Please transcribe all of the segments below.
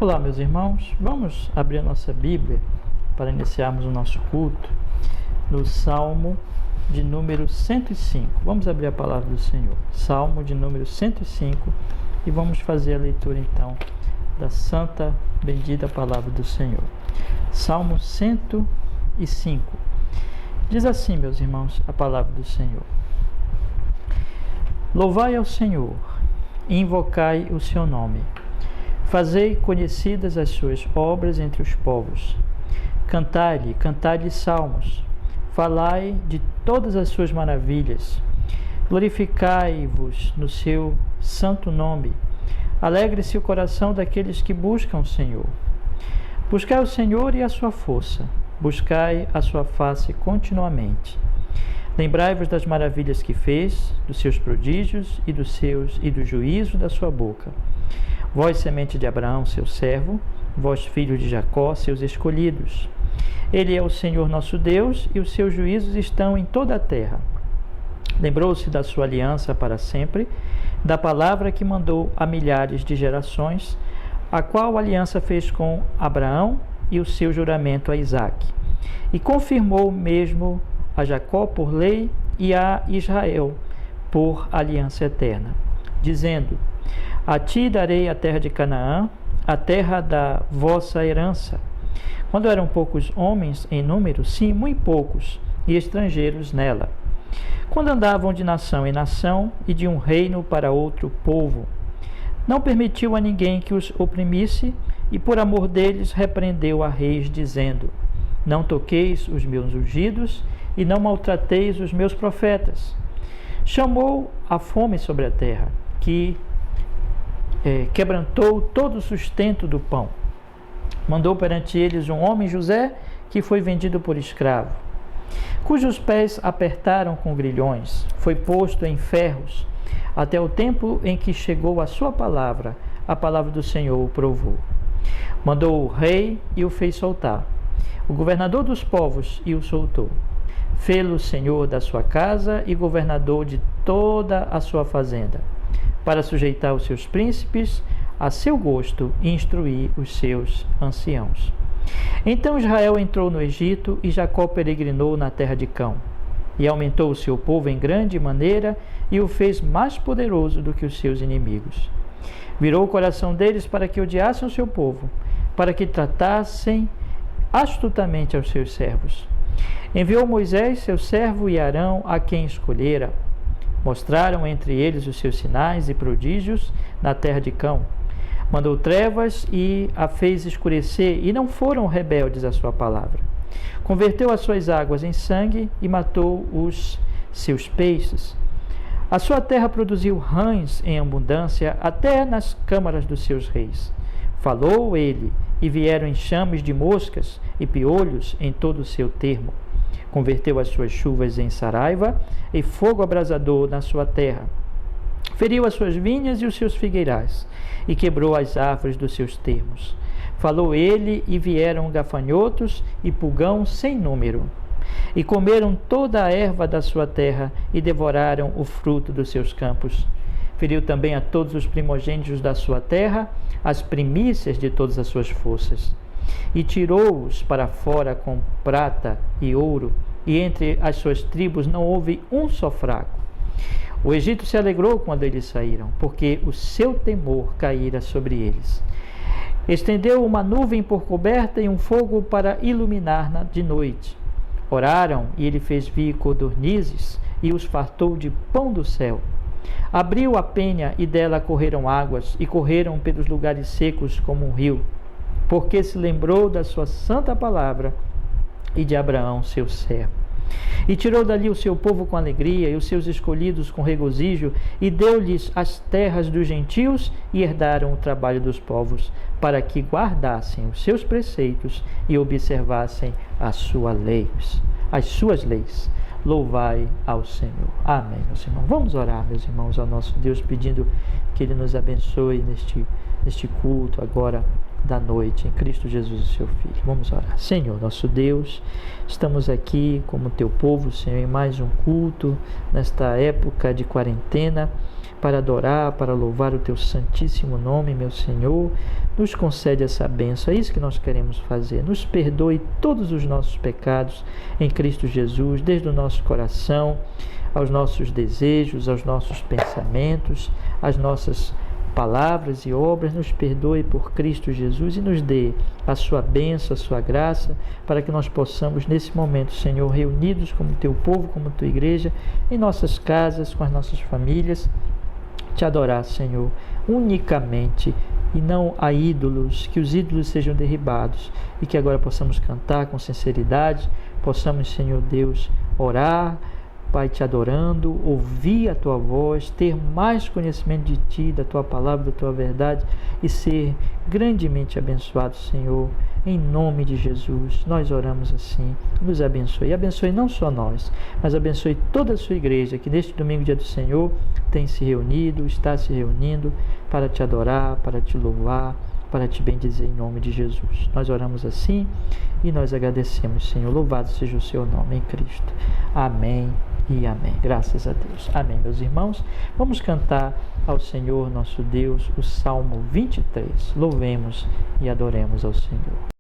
Olá, meus irmãos, vamos abrir a nossa Bíblia para iniciarmos o nosso culto no Salmo de número 105. Vamos abrir a palavra do Senhor, Salmo de número 105, e vamos fazer a leitura então da santa, bendita palavra do Senhor. Salmo 105. Diz assim, meus irmãos, a palavra do Senhor: Louvai ao Senhor e invocai o seu nome. Fazei conhecidas as suas obras entre os povos. Cantai-lhe salmos. Falai de todas as suas maravilhas. Glorificai-vos no seu santo nome. Alegre-se o coração daqueles que buscam o Senhor. Buscai o Senhor e a sua força. Buscai a sua face continuamente. Lembrai-vos das maravilhas que fez, dos seus prodígios e do juízo da sua boca. Vós, semente de Abraão, seu servo, vós, filhos de Jacó, seus escolhidos. Ele é o Senhor nosso Deus, e os seus juízos estão em toda a terra. Lembrou-se da sua aliança para sempre, da palavra que mandou a milhares de gerações, a qual aliança fez com Abraão e o seu juramento a Isaque. E confirmou mesmo a Jacó por lei e a Israel por aliança eterna, dizendo: A ti darei a terra de Canaã, a terra da vossa herança. Quando eram poucos homens em número, sim, muito poucos, e estrangeiros nela. Quando andavam de nação em nação e de um reino para outro povo, não permitiu a ninguém que os oprimisse, e por amor deles repreendeu a reis, dizendo: Não toqueis os meus ungidos, e não maltrateis os meus profetas. Chamou a fome sobre a terra, que quebrantou todo o sustento do pão. Mandou perante eles um homem, José, que foi vendido por escravo, cujos pés apertaram com grilhões, foi posto em ferros, até o tempo em que chegou a sua palavra, a palavra do Senhor o provou. Mandou o rei e o fez soltar, o governador dos povos e o soltou. Fê-lo senhor da sua casa e governador de toda a sua fazenda, para sujeitar os seus príncipes a seu gosto e instruir os seus anciãos. Então Israel entrou no Egito e Jacó peregrinou na terra de Cão, e aumentou o seu povo em grande maneira e o fez mais poderoso do que os seus inimigos. Virou o coração deles para que odiassem o seu povo, para que tratassem astutamente aos seus servos. Enviou Moisés, seu servo, e Arão, a quem escolhera. Mostraram entre eles os seus sinais e prodígios na terra de Cão. Mandou trevas e a fez escurecer, e não foram rebeldes à sua palavra. Converteu as suas águas em sangue e matou os seus peixes. A sua terra produziu rãs em abundância, até nas câmaras dos seus reis. Falou ele, e vieram enxames de moscas e piolhos em todo o seu termo. Converteu as suas chuvas em saraiva e fogo abrasador na sua terra. Feriu as suas vinhas e os seus figueirais, e quebrou as árvores dos seus termos. Falou ele, e vieram gafanhotos e pulgão sem número. E comeram toda a erva da sua terra, e devoraram o fruto dos seus campos. Feriu também a todos os primogênitos da sua terra, as primícias de todas as suas forças. E tirou-os para fora com prata e ouro, e entre as suas tribos não houve um só fraco. O Egito se alegrou quando eles saíram, porque o seu temor caíra sobre eles. Estendeu uma nuvem por coberta e um fogo para iluminar de noite. Oraram, e ele fez vir codornizes, e os fartou de pão do céu. Abriu a penha, e dela correram águas, e correram pelos lugares secos como um rio, porque se lembrou da sua santa palavra e de Abraão, seu servo. E tirou dali o seu povo com alegria, e os seus escolhidos com regozijo, e deu-lhes as terras dos gentios, e herdaram o trabalho dos povos, para que guardassem os seus preceitos e observassem as suas leis. Louvai ao Senhor. Amém, meus irmãos. Vamos orar, meus irmãos, ao nosso Deus, pedindo que Ele nos abençoe neste culto agora, da noite, em Cristo Jesus, o seu Filho. Vamos orar. Senhor, nosso Deus, estamos aqui como teu povo, Senhor, em mais um culto, nesta época de quarentena, para adorar, para louvar o teu santíssimo nome, meu Senhor. Nos concede essa bênção, é isso que nós queremos fazer. Nos perdoe todos os nossos pecados em Cristo Jesus, desde o nosso coração, aos nossos desejos, aos nossos pensamentos, às nossas palavras e obras. Nos perdoe por Cristo Jesus e nos dê a sua bênção, a sua graça, para que nós possamos nesse momento, Senhor, reunidos como teu povo, como tua igreja, em nossas casas, com as nossas famílias, te adorar, Senhor, unicamente e não a ídolos, que os ídolos sejam derribados e que agora possamos cantar com sinceridade, possamos, Senhor Deus, orar, Pai, te adorando, ouvir a tua voz, ter mais conhecimento de ti, da tua palavra, da tua verdade e ser grandemente abençoado, Senhor. Em nome de Jesus, nós oramos assim. Nos abençoe. E abençoe não só nós, mas abençoe toda a sua igreja que neste domingo, dia do Senhor, tem se reunido, está se reunindo para te adorar, para te louvar, para te bendizer em nome de Jesus. Nós oramos assim e nós agradecemos, Senhor. Louvado seja o seu nome em Cristo. Amém e amém. Graças a Deus. Amém, meus irmãos. Vamos cantar ao Senhor nosso Deus o Salmo 23. Louvemos e adoremos ao Senhor.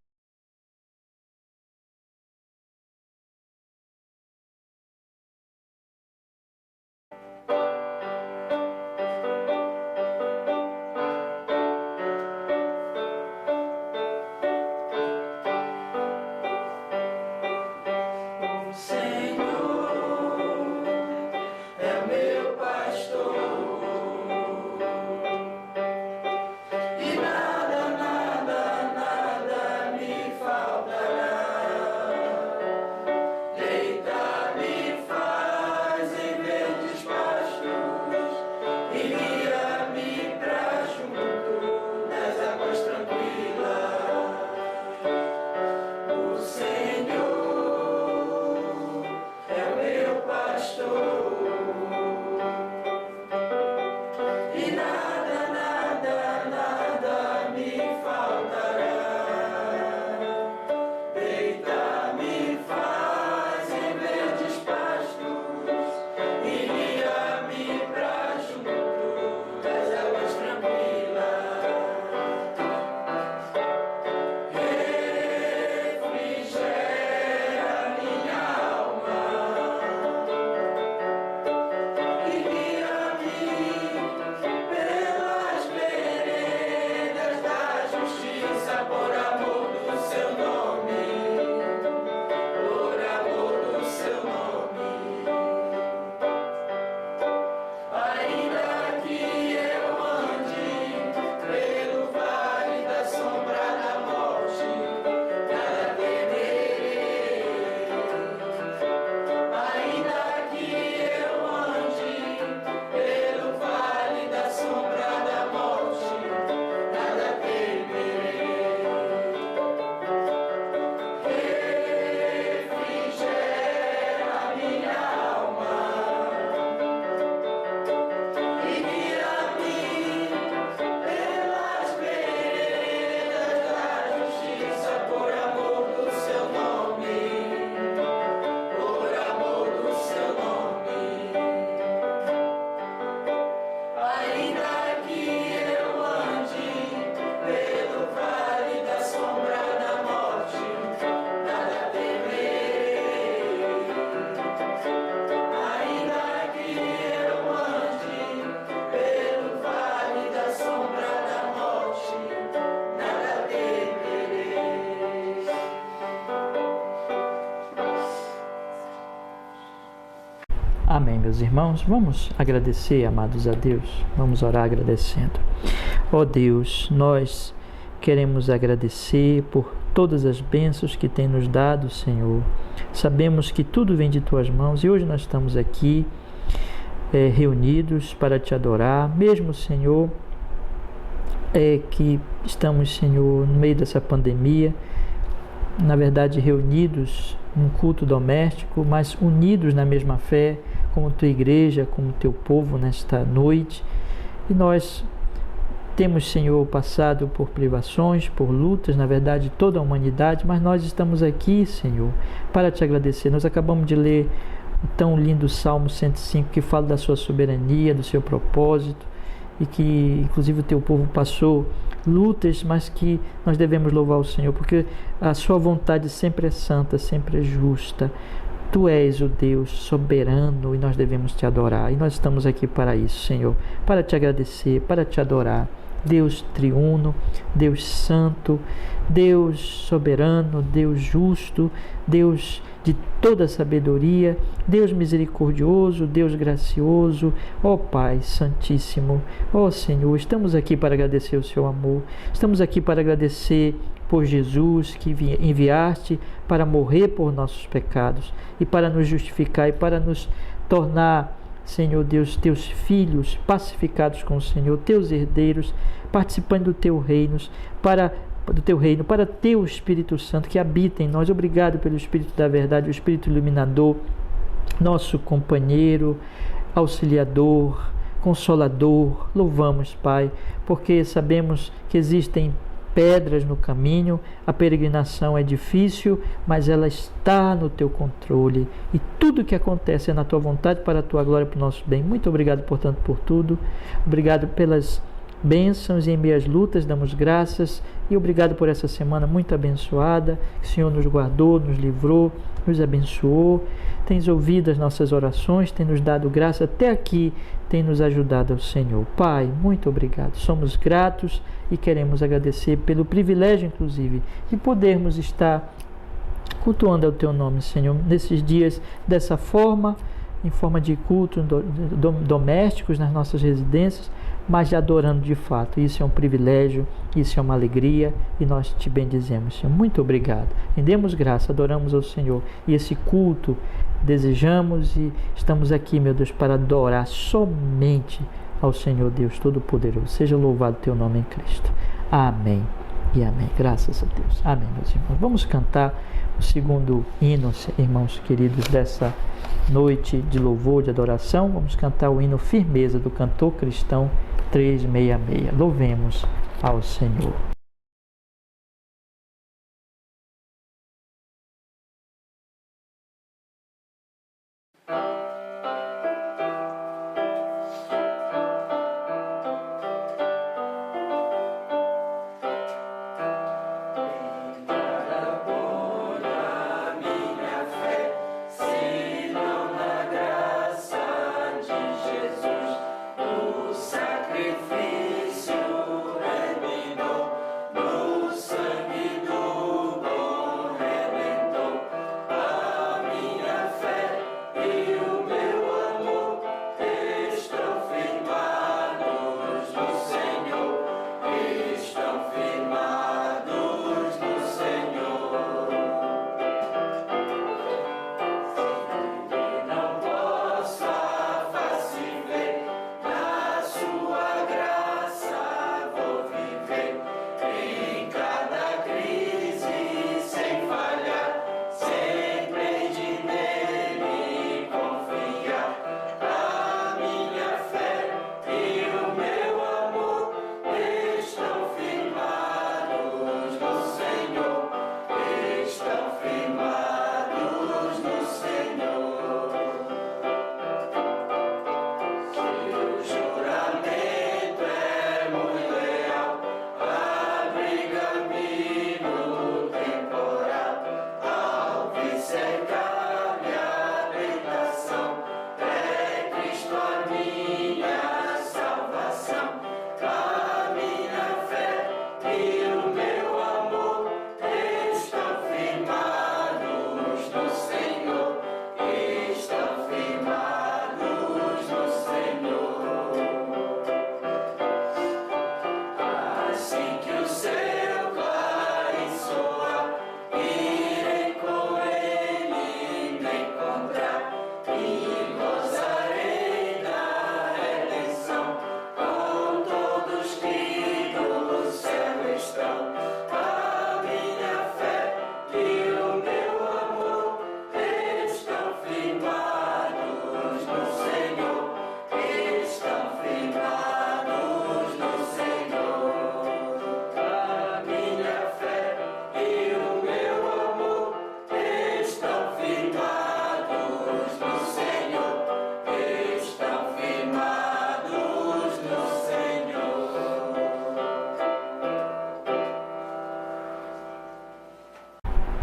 Amém, meus irmãos. Vamos agradecer, amados a Deus. Vamos orar agradecendo. Ó Deus, nós queremos agradecer por todas as bênçãos que tem nos dado, Senhor. Sabemos que tudo vem de Tuas mãos e hoje nós estamos aqui reunidos para Te adorar, mesmo, Senhor, que estamos, Senhor, no meio dessa pandemia, na verdade reunidos num culto doméstico, mas unidos na mesma fé, como Tua igreja, como Teu povo nesta noite. E nós Temos, Senhor, passado por privações, por lutas, na verdade, toda a humanidade, mas nós estamos aqui, Senhor, para te agradecer. Nós acabamos de ler o tão lindo Salmo 105, que fala da sua soberania, do seu propósito, e que, inclusive, o teu povo passou lutas, mas que nós devemos louvar o Senhor, porque a sua vontade sempre é santa, sempre é justa. Tu és o Deus soberano e nós devemos te adorar. E nós estamos aqui para isso, Senhor, para te agradecer, para te adorar. Deus triuno, Deus santo, Deus soberano, Deus justo, Deus de toda sabedoria, Deus misericordioso, Deus gracioso, ó Pai Santíssimo, ó Senhor, estamos aqui para agradecer o seu amor, estamos aqui para agradecer por Jesus que enviaste para morrer por nossos pecados e para nos justificar e para nos tornar, Senhor Deus, teus filhos pacificados com o Senhor, teus herdeiros, participando do teu reino, para teu Espírito Santo que habita em nós. Obrigado pelo Espírito da verdade, o Espírito iluminador, nosso companheiro, auxiliador, consolador. Louvamos, Pai, porque sabemos que existem pedras no caminho, a peregrinação é difícil, mas ela está no teu controle e tudo que acontece é na tua vontade, para a tua glória, para o nosso bem. Muito obrigado, portanto, por tudo. Obrigado pelas bênçãos e em meio às lutas, damos graças, e obrigado por essa semana muito abençoada, que o Senhor nos guardou, nos livrou, nos abençoou, tens ouvido as nossas orações, tem nos dado graça até aqui, tem nos ajudado ao Senhor. Pai, muito obrigado, somos gratos e queremos agradecer pelo privilégio, inclusive, de podermos estar cultuando ao teu nome, Senhor, nesses dias dessa forma, em forma de culto domésticos nas nossas residências, mas adorando de fato. Isso é um privilégio, isso é uma alegria e nós te bendizemos, Senhor. Muito obrigado. Rendemos graça, adoramos ao Senhor e esse culto desejamos e estamos aqui, meu Deus, para adorar somente ao Senhor Deus Todo-Poderoso. Seja louvado teu nome em Cristo. Amém e amém. Graças a Deus. Amém, meus irmãos. Vamos cantar o segundo hino, irmãos queridos, dessa noite de louvor, de adoração. Vamos cantar o hino Firmeza, do cantor cristão 366. Louvemos ao Senhor. Sacrifício redimidor.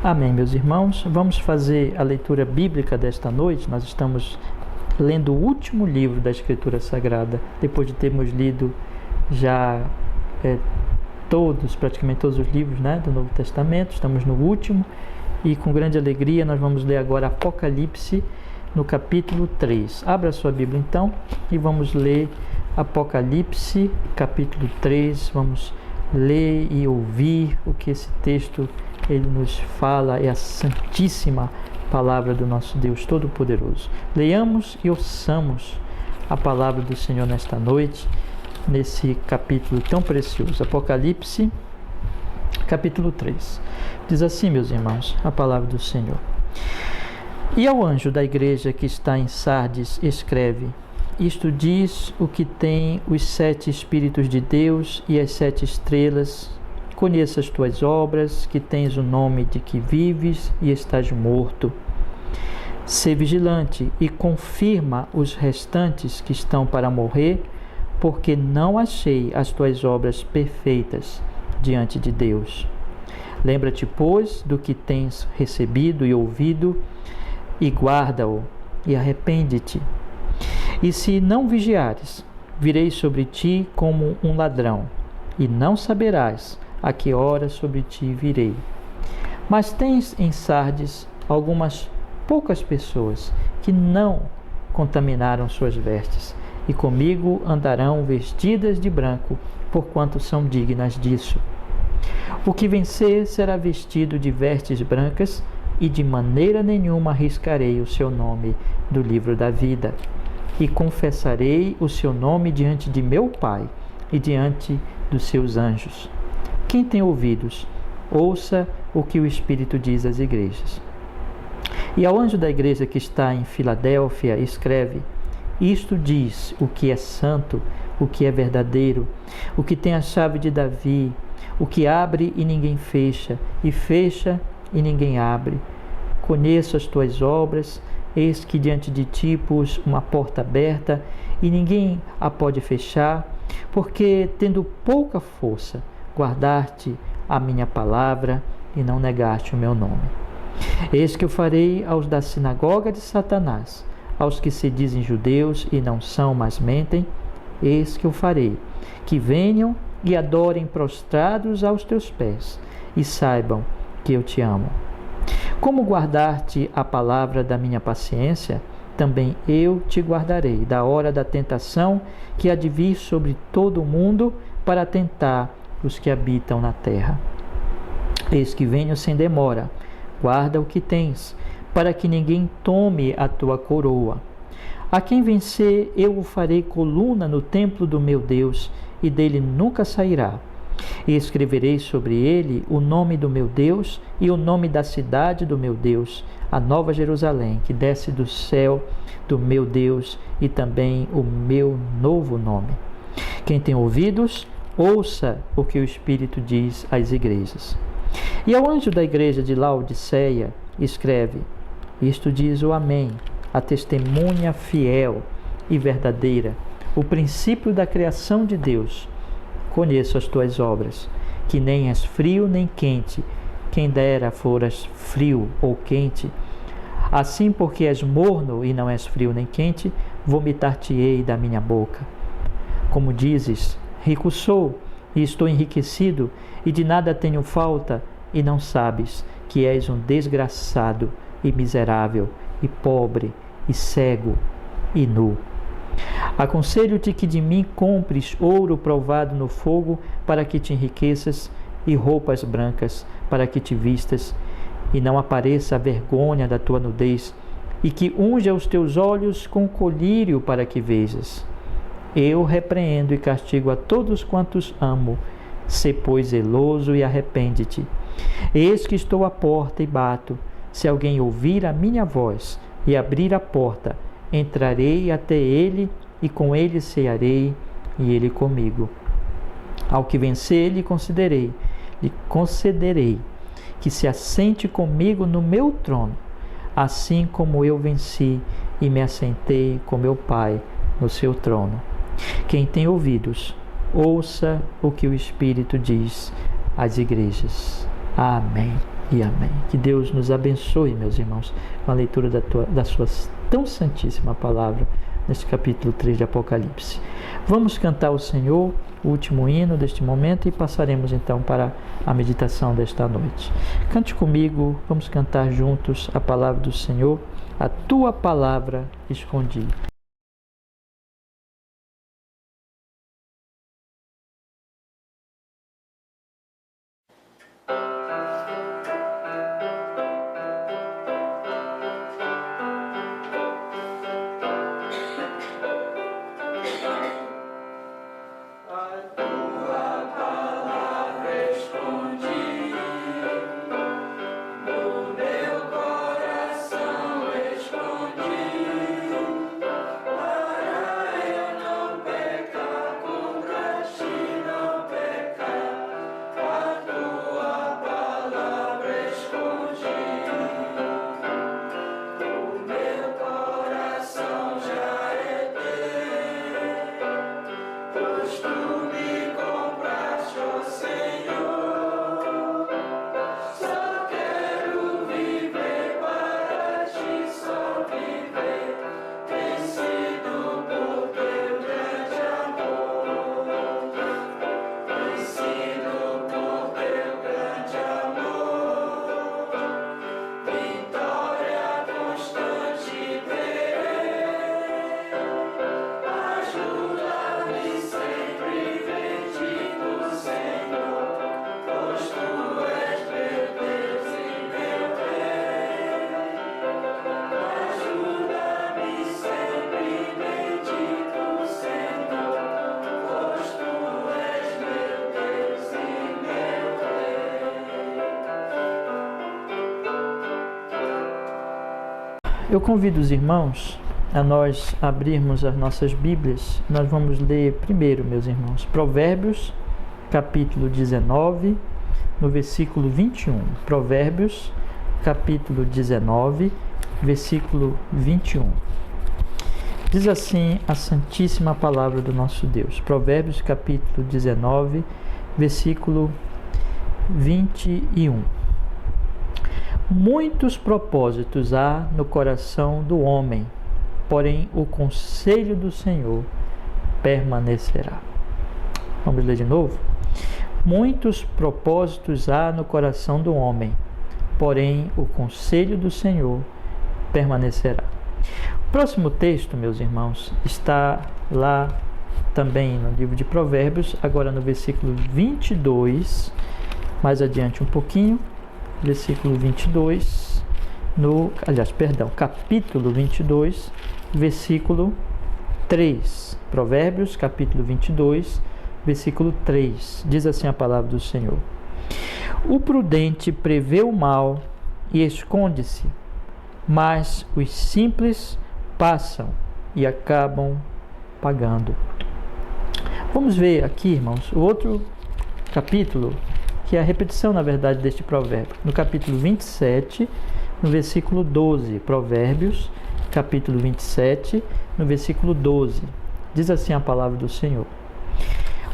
Amém, meus irmãos. Vamos fazer a leitura bíblica desta noite. Nós estamos lendo o último livro da Escritura Sagrada, depois de termos lido já praticamente todos os livros, né, do Novo Testamento. Estamos no último e com grande alegria nós vamos ler agora Apocalipse no capítulo 3. Abra sua Bíblia então e vamos ler Apocalipse capítulo 3. Vamos ler e ouvir o que esse texto ele nos fala, é a santíssima palavra do nosso Deus Todo-Poderoso. Leiamos e ouçamos a palavra do Senhor nesta noite, nesse capítulo tão precioso. Apocalipse, capítulo 3. Diz assim, meus irmãos, a palavra do Senhor. E ao anjo da igreja que está em Sardes, escreve: isto diz o que tem os 7 Espíritos de Deus e as 7 estrelas. Conheça as tuas obras, que tens o nome de que vives e estás morto. Sê vigilante e confirma os restantes que estão para morrer, porque não achei as tuas obras perfeitas diante de Deus. Lembra-te, pois, do que tens recebido e ouvido, e guarda-o, e arrepende-te. E se não vigiares, virei sobre ti como um ladrão, e não saberás a que hora sobre ti virei. Mas tens em Sardes algumas poucas pessoas que não contaminaram suas vestes, e comigo andarão vestidas de branco, porquanto são dignas disso. O que vencer será vestido de vestes brancas, e de maneira nenhuma arriscarei o seu nome do livro da vida. E confessarei o seu nome diante de meu Pai e diante dos seus anjos. Quem tem ouvidos, ouça o que o Espírito diz às igrejas. E ao anjo da igreja que está em Filadélfia, escreve: isto diz o que é santo, o que é verdadeiro, o que tem a chave de Davi, o que abre e ninguém fecha, e fecha e ninguém abre. Conheço as tuas obras, eis que diante de ti pus uma porta aberta, e ninguém a pode fechar, porque, tendo pouca força, guardaste a minha palavra e não negaste o meu nome. Eis que eu farei aos da sinagoga de Satanás, aos que se dizem judeus e não são, mas mentem, eis que eu farei, que venham e adorem prostrados aos teus pés, e saibam que eu te amo. Como guardaste a palavra da minha paciência, também eu te guardarei da hora da tentação que há de vir sobre todo o mundo para tentar os que habitam na terra. Eis que venho sem demora, guarda o que tens, para que ninguém tome a tua coroa. A quem vencer, eu o farei coluna no templo do meu Deus, e dele nunca sairá. E escreverei sobre ele o nome do meu Deus e o nome da cidade do meu Deus, a nova Jerusalém, que desce do céu do meu Deus, e também o meu novo nome. Quem tem ouvidos, ouça o que o Espírito diz às igrejas. E ao anjo da igreja de Laodiceia, escreve: isto diz o Amém, a testemunha fiel e verdadeira, o princípio da criação de Deus. Conheço as tuas obras, que nem és frio nem quente, quem dera foras frio ou quente. Assim, porque és morno e não és frio nem quente, vomitar-te-ei da minha boca. Como dizes: rico sou, e estou enriquecido, e de nada tenho falta, e não sabes que és um desgraçado e miserável, e pobre, e cego, e nu. Aconselho-te que de mim compres ouro provado no fogo, para que te enriqueças, e roupas brancas, para que te vistas, e não apareça a vergonha da tua nudez, e que unja os teus olhos com colírio, para que vejas. Eu repreendo e castigo a todos quantos amo. Sê, pois, zeloso e arrepende-te. Eis que estou à porta e bato. Se alguém ouvir a minha voz e abrir a porta, entrarei até ele, e com ele cearei, e ele comigo. Ao que vencer, lhe concederei que se assente comigo no meu trono, assim como eu venci e me assentei com meu Pai no seu trono. Quem tem ouvidos, ouça o que o Espírito diz às igrejas. Amém. e amém. Que Deus nos abençoe, meus irmãos, com a leitura da sua tão santíssima palavra, neste capítulo 3 de Apocalipse. Vamos cantar ao Senhor o último hino deste momento e passaremos então para a meditação desta noite. Cante comigo, vamos cantar juntos a palavra do Senhor. A tua palavra escondi. Eu convido os irmãos a nós abrirmos as nossas Bíblias. Nós vamos ler primeiro, meus irmãos, Provérbios, capítulo 19, no versículo 21. Provérbios, capítulo 19, versículo 21. Diz assim a santíssima palavra do nosso Deus. Provérbios, capítulo 19, versículo 21. Muitos propósitos há no coração do homem, porém o conselho do Senhor permanecerá. Vamos ler de novo? Muitos propósitos há no coração do homem, porém o conselho do Senhor permanecerá. O próximo texto, meus irmãos, está lá também no livro de Provérbios, agora no versículo 22, mais adiante um pouquinho, versículo 22, capítulo 22, versículo 3. Provérbios, capítulo 22, versículo 3. Diz assim a palavra do Senhor: O prudente prevê o mal e esconde-se, mas os simples passam e acabam pagando. Vamos ver aqui, irmãos, o outro capítulo, que é a repetição, na verdade, deste provérbio. No capítulo 27, no versículo 12. Provérbios, capítulo 27, no versículo 12. Diz assim a palavra do Senhor: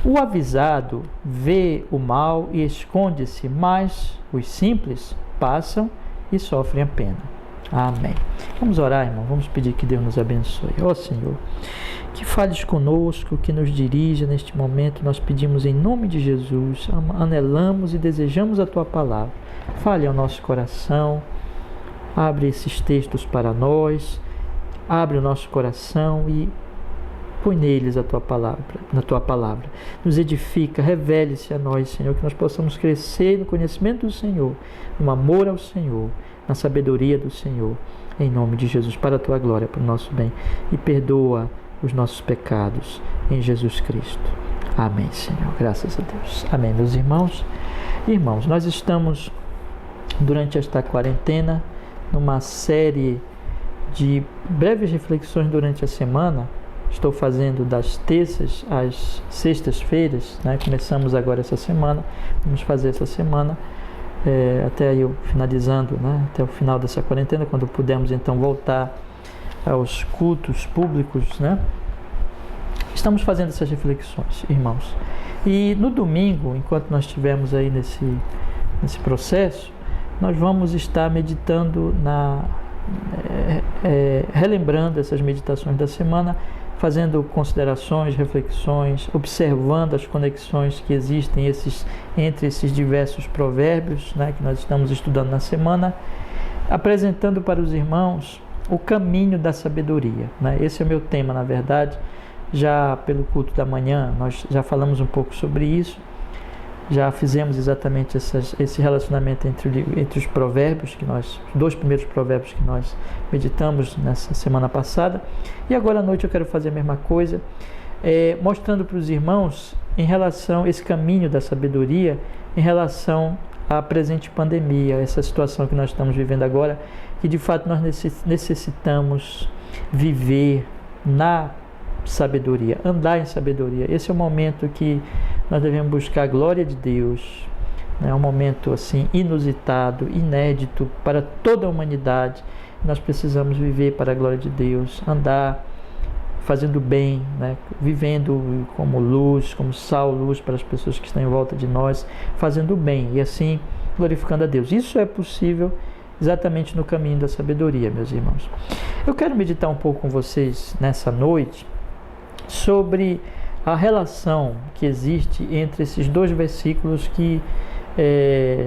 O avisado vê o mal e esconde-se, mas os simples passam e sofrem a pena. Amém. Vamos orar, irmão. Vamos pedir que Deus nos abençoe. Ó Senhor, que fales conosco, que nos dirija neste momento. Nós pedimos em nome de Jesus, anelamos e desejamos a Tua palavra. Fale ao nosso coração, abre esses textos para nós, abre o nosso coração e põe neles a Tua palavra, na Tua palavra. Nos edifica, revele-se a nós, Senhor, que nós possamos crescer no conhecimento do Senhor, no amor ao Senhor, na sabedoria do Senhor, em nome de Jesus, para a Tua glória, para o nosso bem, e perdoa os nossos pecados em Jesus Cristo. Amém, Senhor. Graças a Deus. Amém, meus irmãos. Irmãos, nós estamos, durante esta quarentena, numa série de breves reflexões durante a semana. Estou fazendo das terças às sextas-feiras, né? Começamos agora essa semana, vamos fazer essa semana, até eu finalizando, né? Até o final dessa quarentena, quando pudermos então voltar aos cultos públicos, né? Estamos fazendo essas reflexões, irmãos. E no domingo, enquanto nós estivemos aí nesse processo, nós vamos estar meditando relembrando essas meditações da semana, fazendo considerações, reflexões, observando as conexões que existem entre esses diversos provérbios, né, que nós estamos estudando na semana, apresentando para os irmãos o caminho da sabedoria, né? Esse é o meu tema, na verdade. Já pelo culto da manhã, nós já falamos um pouco sobre isso, já fizemos exatamente esse relacionamento entre os provérbios, os 2 primeiros provérbios que nós meditamos nessa semana passada, e agora à noite eu quero fazer a mesma coisa, mostrando para os irmãos em relação a esse caminho da sabedoria, em relação à presente pandemia, essa situação que nós estamos vivendo agora, que de fato nós necessitamos viver na sabedoria, andar em sabedoria. Esse é o momento que nós devemos buscar a glória de Deus, né? É um momento assim inusitado, inédito para toda a humanidade. Nós precisamos viver para a glória de Deus, andar fazendo bem, né? Vivendo como luz, como sal, luz para as pessoas que estão em volta de nós, fazendo bem e assim glorificando a Deus. Isso é possível exatamente no caminho da sabedoria, meus irmãos. Eu quero meditar um pouco com vocês nessa noite sobre a relação que existe entre esses 2 versículos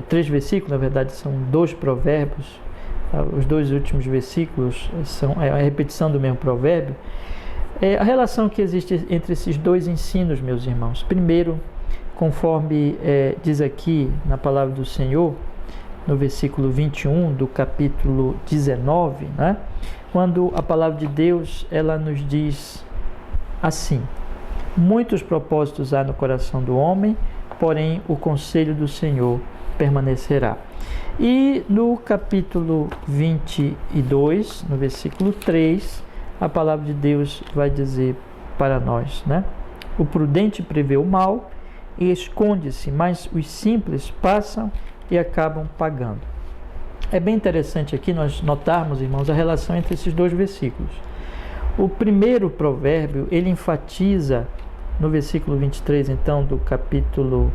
3 versículos, na verdade são 2 provérbios, os 2 últimos versículos são a repetição do mesmo provérbio, a relação que existe entre esses 2 ensinos, meus irmãos. Primeiro, conforme diz aqui na palavra do Senhor, no versículo 21 do capítulo 19, né? Quando a palavra de Deus ela nos diz assim: muitos propósitos há no coração do homem, porém o conselho do Senhor permanecerá. E no capítulo 22, no versículo 3, a palavra de Deus vai dizer para nós, né? O prudente prevê o mal e esconde-se, mas os simples passam e acabam pagando. É bem interessante aqui nós notarmos, irmãos, a relação entre esses 2 versículos. O primeiro provérbio, ele enfatiza, no versículo 23, então, do capítulo...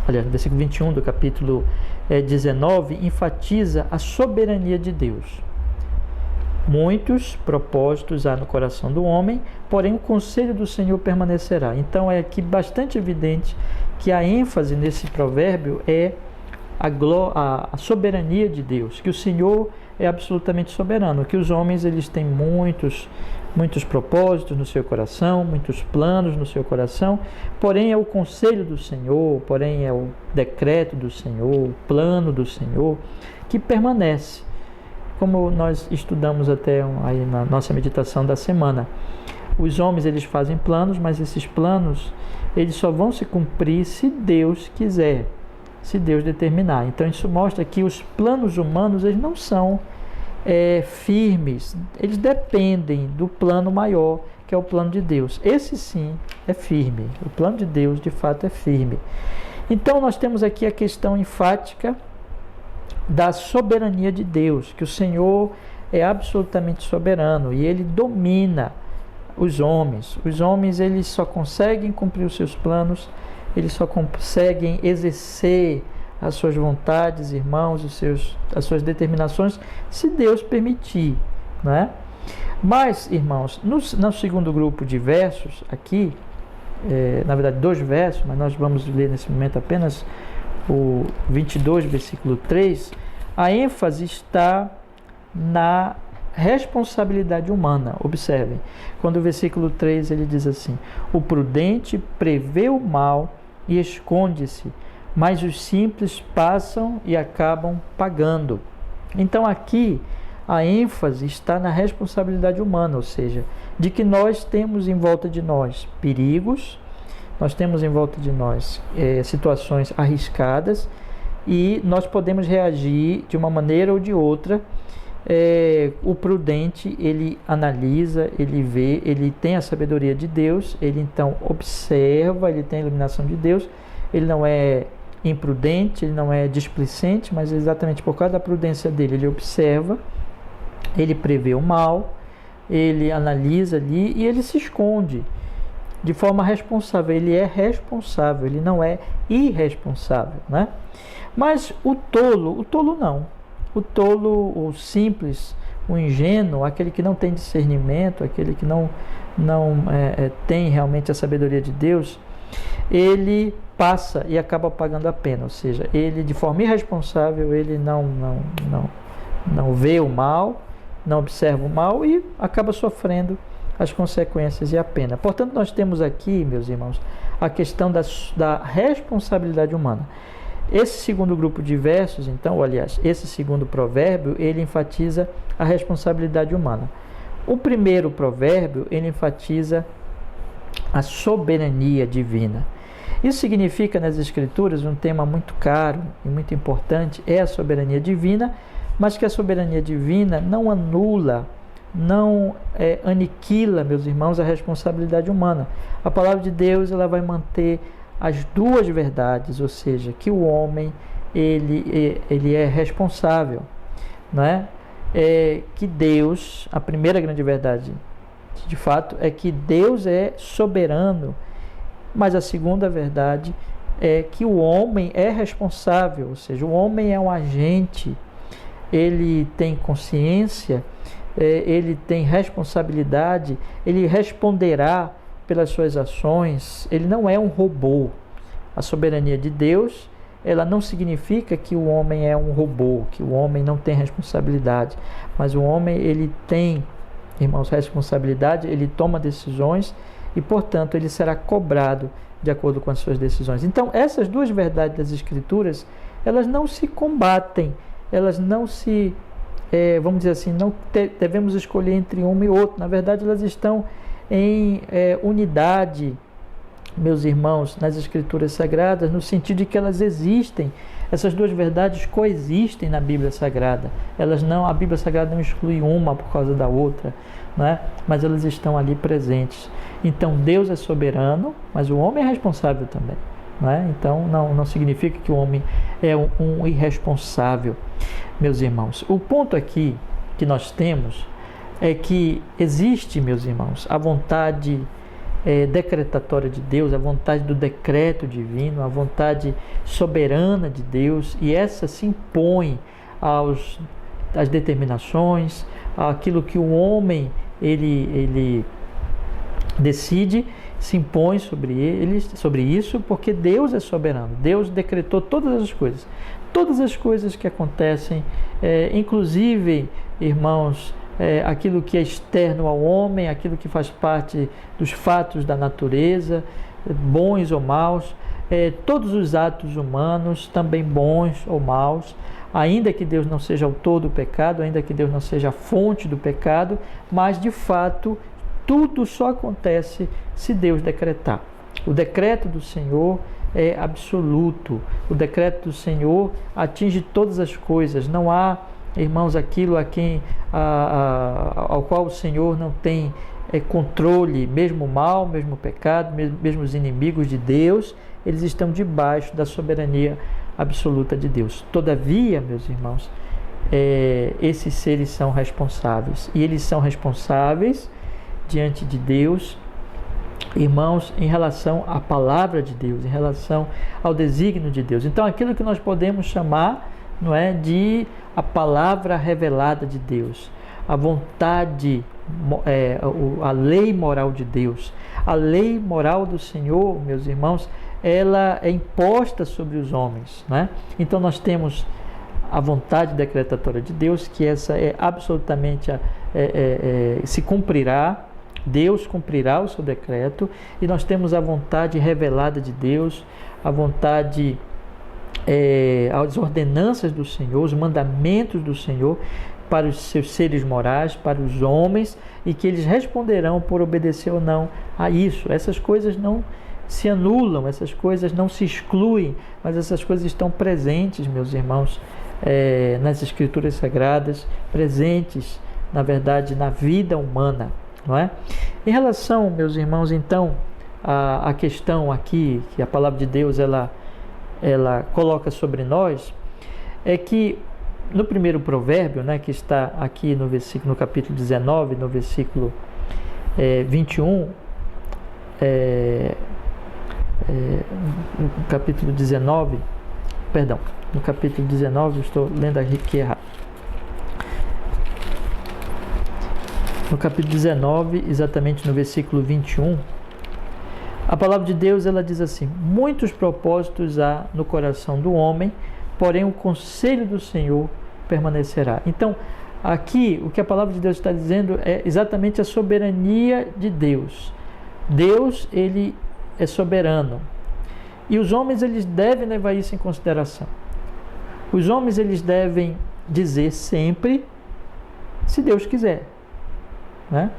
no versículo 21 do capítulo 19, enfatiza a soberania de Deus. Muitos propósitos há no coração do homem, porém o conselho do Senhor permanecerá. Então é aqui bastante evidente que a ênfase nesse provérbio é a soberania de Deus, que o Senhor é absolutamente soberano, que os homens eles têm muitos propósitos no seu coração, muitos planos no seu coração, porém é o conselho do Senhor, porém é o decreto do Senhor, o plano do Senhor que permanece. Como nós estudamos até aí na nossa meditação da semana, os homens eles fazem planos, mas esses planos eles só vão se cumprir se Deus quiser, se Deus determinar. Então isso mostra que os planos humanos eles não são firmes, eles dependem do plano maior, que é o plano de Deus. Esse sim é firme, o plano de Deus de fato é firme. Então nós temos aqui a questão enfática da soberania de Deus, que o Senhor é absolutamente soberano e Ele domina os homens. Os homens eles só conseguem cumprir os seus planos, eles só conseguem exercer as suas vontades, irmãos, as suas determinações, se Deus permitir, né? Mas, irmãos, no segundo grupo de versos aqui, na verdade 2 versos, mas nós vamos ler nesse momento apenas o 22, versículo 3, a ênfase está na responsabilidade humana. Observem, quando o versículo 3 ele diz assim: o prudente prevê o mal e esconde-se, mas os simples passam e acabam pagando. Então aqui a ênfase está na responsabilidade humana, ou seja, de que nós temos em volta de nós perigos, nós temos em volta de nós situações arriscadas e nós podemos reagir de uma maneira ou de outra. O prudente, ele analisa, ele vê, ele tem a sabedoria de Deus, ele então observa, ele tem a iluminação de Deus, ele não é imprudente, ele não é displicente, mas exatamente por causa da prudência dele, ele observa, ele prevê o mal, ele analisa ali e ele se esconde. de forma responsável. Ele é responsável, ele não é irresponsável, né? Mas o tolo não. O tolo, o simples, o ingênuo, aquele que não tem discernimento, aquele que não tem realmente a sabedoria de Deus, ele passa e acaba pagando a pena. Ou seja, ele de forma irresponsável, ele não vê o mal, não observa o mal e acaba sofrendo as consequências e a pena. Portanto, nós temos aqui, meus irmãos, a questão da responsabilidade humana. Esse segundo grupo de versos, então, ou, aliás, esse segundo provérbio, ele enfatiza a responsabilidade humana. O primeiro provérbio, ele enfatiza a soberania divina. Isso significa, nas Escrituras, um tema muito caro e muito importante, é a soberania divina, mas que a soberania divina não anula, não aniquila, meus irmãos, a responsabilidade humana. A palavra de Deus, ela vai manter as duas verdades, ou seja, que o homem ele é responsável, não é? Que Deus, a primeira grande verdade, de fato, é que Deus é soberano, mas a segunda verdade é que o homem é responsável, ou seja, o homem é um agente, ele tem consciência, ele tem responsabilidade, ele responderá pelas suas ações, ele não é um robô. A soberania de Deus, ela não significa que o homem é um robô, que o homem não tem responsabilidade, mas o homem, ele tem, irmãos, responsabilidade, ele toma decisões e, portanto, ele será cobrado de acordo com as suas decisões. Então, essas duas verdades das Escrituras, elas não se combatem, elas não se, vamos dizer assim, não devemos escolher entre uma e outra. Na verdade, elas estão em unidade, meus irmãos, nas Escrituras Sagradas, no sentido de que elas existem. Essas duas verdades coexistem na Bíblia Sagrada. A Bíblia Sagrada não exclui uma por causa da outra, né? Mas elas estão ali presentes. Então, Deus é soberano, mas o homem é responsável também, né? Então, não significa que o homem é um irresponsável, meus irmãos. O ponto aqui que nós temos é que existe, meus irmãos, a vontade decretatória de Deus, a vontade do decreto divino, a vontade soberana de Deus, e essa se impõe às determinações, àquilo que o homem ele decide, se impõe sobre isso, porque Deus é soberano. Deus decretou todas as coisas que acontecem, inclusive, irmãos, aquilo que é externo ao homem, aquilo que faz parte dos fatos da natureza, bons ou maus, todos os atos humanos, também bons ou maus, ainda que Deus não seja o autor do pecado, ainda que Deus não seja a fonte do pecado, mas de fato tudo só acontece se Deus decretar. O decreto do Senhor é absoluto, o decreto do Senhor atinge todas as coisas, não há, irmãos, aquilo ao qual o Senhor não tem controle, mesmo o mal, mesmo o pecado, mesmo os inimigos de Deus, eles estão debaixo da soberania absoluta de Deus. Todavia, meus irmãos, esses seres são responsáveis, e eles são responsáveis diante de Deus, irmãos, em relação à palavra de Deus, em relação ao desígnio de Deus. Então, aquilo que nós podemos chamar, não é, de a palavra revelada de Deus, a vontade, a lei moral de Deus. A lei moral do Senhor, meus irmãos, ela é imposta sobre os homens, né? Então nós temos a vontade decretatória de Deus, que essa é absolutamente se cumprirá. Deus cumprirá o seu decreto, e nós temos a vontade revelada de Deus, a vontade, as ordenanças do Senhor, os mandamentos do Senhor para os seus seres morais, para os homens, e que eles responderão por obedecer ou não a isso. Essas coisas não se anulam, essas coisas não se excluem, mas essas coisas estão presentes, meus irmãos, nas Escrituras Sagradas, presentes, na verdade, na vida humana, não é? Em relação, meus irmãos, então, a questão aqui que a palavra de Deus ela coloca sobre nós, é que no primeiro provérbio, né, que está aqui no capítulo 19, no versículo 21, no capítulo 19, perdão, no capítulo 19, eu estou lendo aqui errado. No capítulo 19, exatamente no versículo 21, a palavra de Deus, ela diz assim: muitos propósitos há no coração do homem, porém o conselho do Senhor permanecerá. Então, aqui, o que a palavra de Deus está dizendo é exatamente a soberania de Deus. Deus, ele é soberano. E os homens, eles devem levar isso em consideração. Os homens, eles devem dizer sempre, se Deus quiser. Né?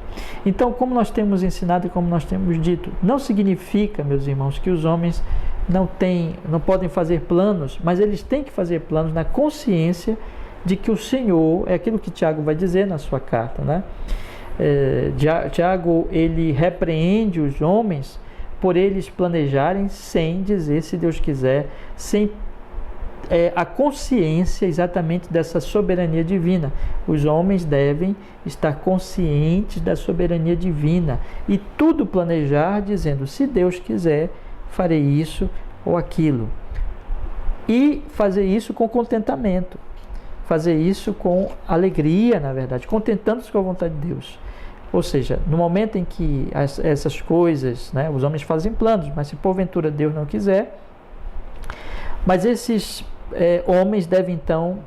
Então, como nós temos ensinado e como nós temos dito, não significa, meus irmãos, que os homens não podem fazer planos, mas eles têm que fazer planos na consciência de que o Senhor, é aquilo que Tiago vai dizer na sua carta, né? Tiago, ele repreende os homens por eles planejarem sem dizer, se Deus quiser, sem a consciência exatamente dessa soberania divina. Os homens devem estar conscientes da soberania divina e tudo planejar dizendo, se Deus quiser, farei isso ou aquilo. E fazer isso com contentamento, fazer isso com alegria, na verdade, contentando-se com a vontade de Deus. Ou seja, no momento em que essas coisas, né, os homens fazem planos, mas se porventura Deus não quiser, mas esses homens devem então,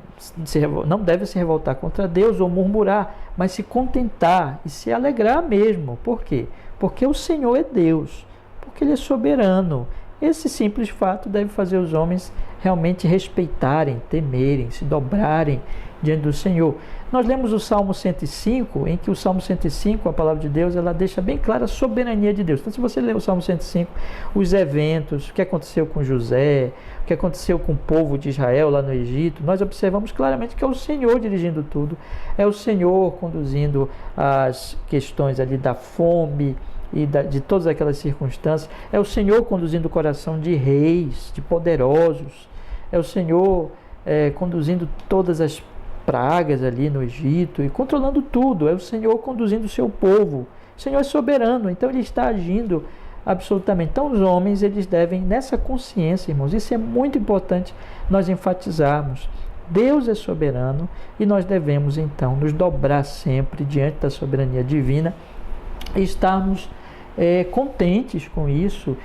não devem se revoltar contra Deus ou murmurar, mas se contentar e se alegrar mesmo. Por quê? Porque o Senhor é Deus, porque Ele é soberano. Esse simples fato deve fazer os homens realmente respeitarem, temerem, se dobrarem diante do Senhor. Nós lemos o Salmo 105, em que o Salmo 105, a palavra de Deus, ela deixa bem clara a soberania de Deus. Então, se você ler o Salmo 105, os eventos, o que aconteceu com José, o que aconteceu com o povo de Israel lá no Egito, nós observamos claramente que é o Senhor dirigindo tudo, é o Senhor conduzindo as questões ali da fome e de todas aquelas circunstâncias, é o Senhor conduzindo o coração de reis, de poderosos, é o Senhor conduzindo todas as pragas ali no Egito e controlando tudo, é o Senhor conduzindo o seu povo. O Senhor é soberano, então Ele está agindo absolutamente. Então os homens, eles devem, nessa consciência, irmãos, isso é muito importante nós enfatizarmos. Deus é soberano e nós devemos então nos dobrar sempre diante da soberania divina e estarmos contentes com isso,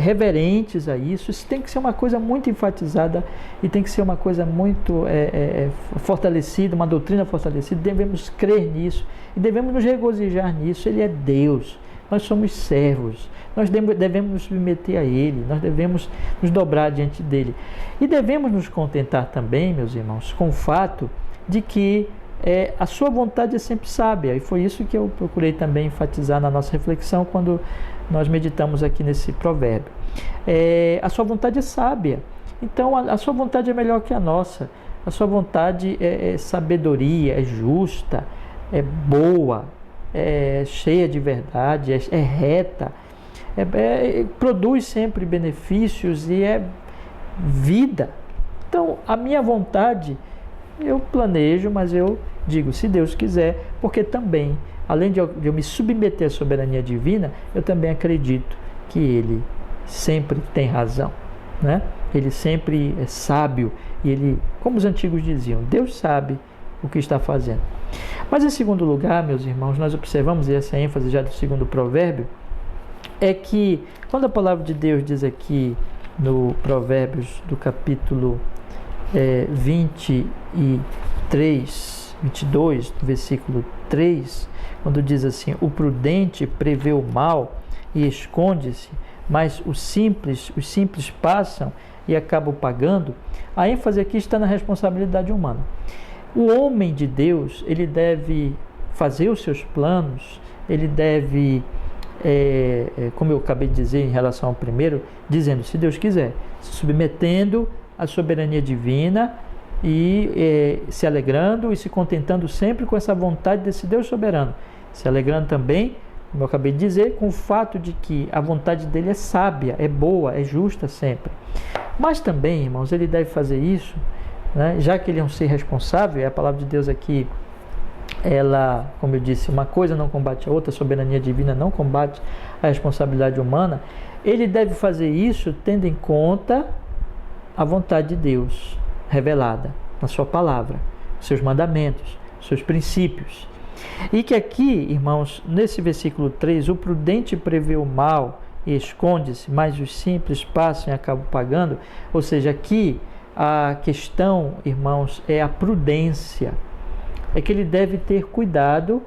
reverentes a isso. Isso tem que ser uma coisa muito enfatizada e tem que ser uma coisa muito fortalecida, uma doutrina fortalecida. Devemos crer nisso e devemos nos regozijar nisso. Ele é Deus, nós somos servos, nós devemos nos submeter a Ele, nós devemos nos dobrar diante dEle. E devemos nos contentar também, meus irmãos, com o fato de que a sua vontade é sempre sábia, e foi isso que eu procurei também enfatizar na nossa reflexão quando nós meditamos aqui nesse provérbio. A sua vontade é sábia, então a sua vontade é melhor que a nossa, a sua vontade é sabedoria, é justa, é boa, é cheia de verdade, é reta, produz sempre benefícios e é vida. Então a minha vontade, eu planejo, mas eu digo, se Deus quiser, porque também, além de eu me submeter à soberania divina, eu também acredito que Ele sempre tem razão, né? Ele sempre é sábio e Ele, como os antigos diziam, Deus sabe o que está fazendo. Mas em segundo lugar, meus irmãos, nós observamos, e essa ênfase já do segundo provérbio, é que quando a palavra de Deus diz aqui no Provérbios do capítulo 22, versículo 3, quando diz assim: o prudente prevê o mal e esconde-se, mas os simples passam e acabam pagando. A ênfase aqui está na responsabilidade humana. O homem de Deus, ele deve fazer os seus planos, ele deve, como eu acabei de dizer em relação ao primeiro, dizendo, se Deus quiser, se submetendo à soberania divina e se alegrando e se contentando sempre com essa vontade desse Deus soberano, se alegrando também, como eu acabei de dizer, com o fato de que a vontade dele é sábia, é boa, é justa sempre. Mas também, irmãos, ele deve fazer isso, né, já que ele é um ser responsável, e a palavra de Deus aqui ela, como eu disse, uma coisa não combate a outra, a soberania divina não combate a responsabilidade humana, ele deve fazer isso tendo em conta a vontade de Deus revelada na sua palavra, seus mandamentos, seus princípios. E que aqui, irmãos, nesse versículo 3, o prudente prevê o mal e esconde-se, mas os simples passam e acabam pagando. Ou seja, aqui a questão, irmãos, é a prudência. É que ele deve ter cuidado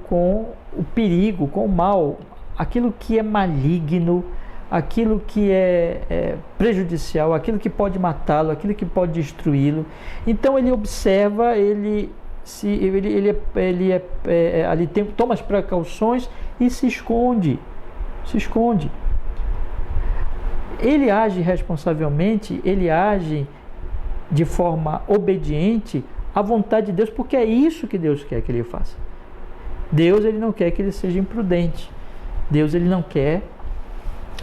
com o perigo, com o mal, aquilo que é maligno, aquilo que é prejudicial, aquilo que pode matá-lo, aquilo que pode destruí-lo. Então ele observa, toma as precauções e se esconde. Ele age responsavelmente, ele age de forma obediente à vontade de Deus, porque é isso que Deus quer que ele faça. Deus, ele não quer que ele seja imprudente. Deus, ele não quer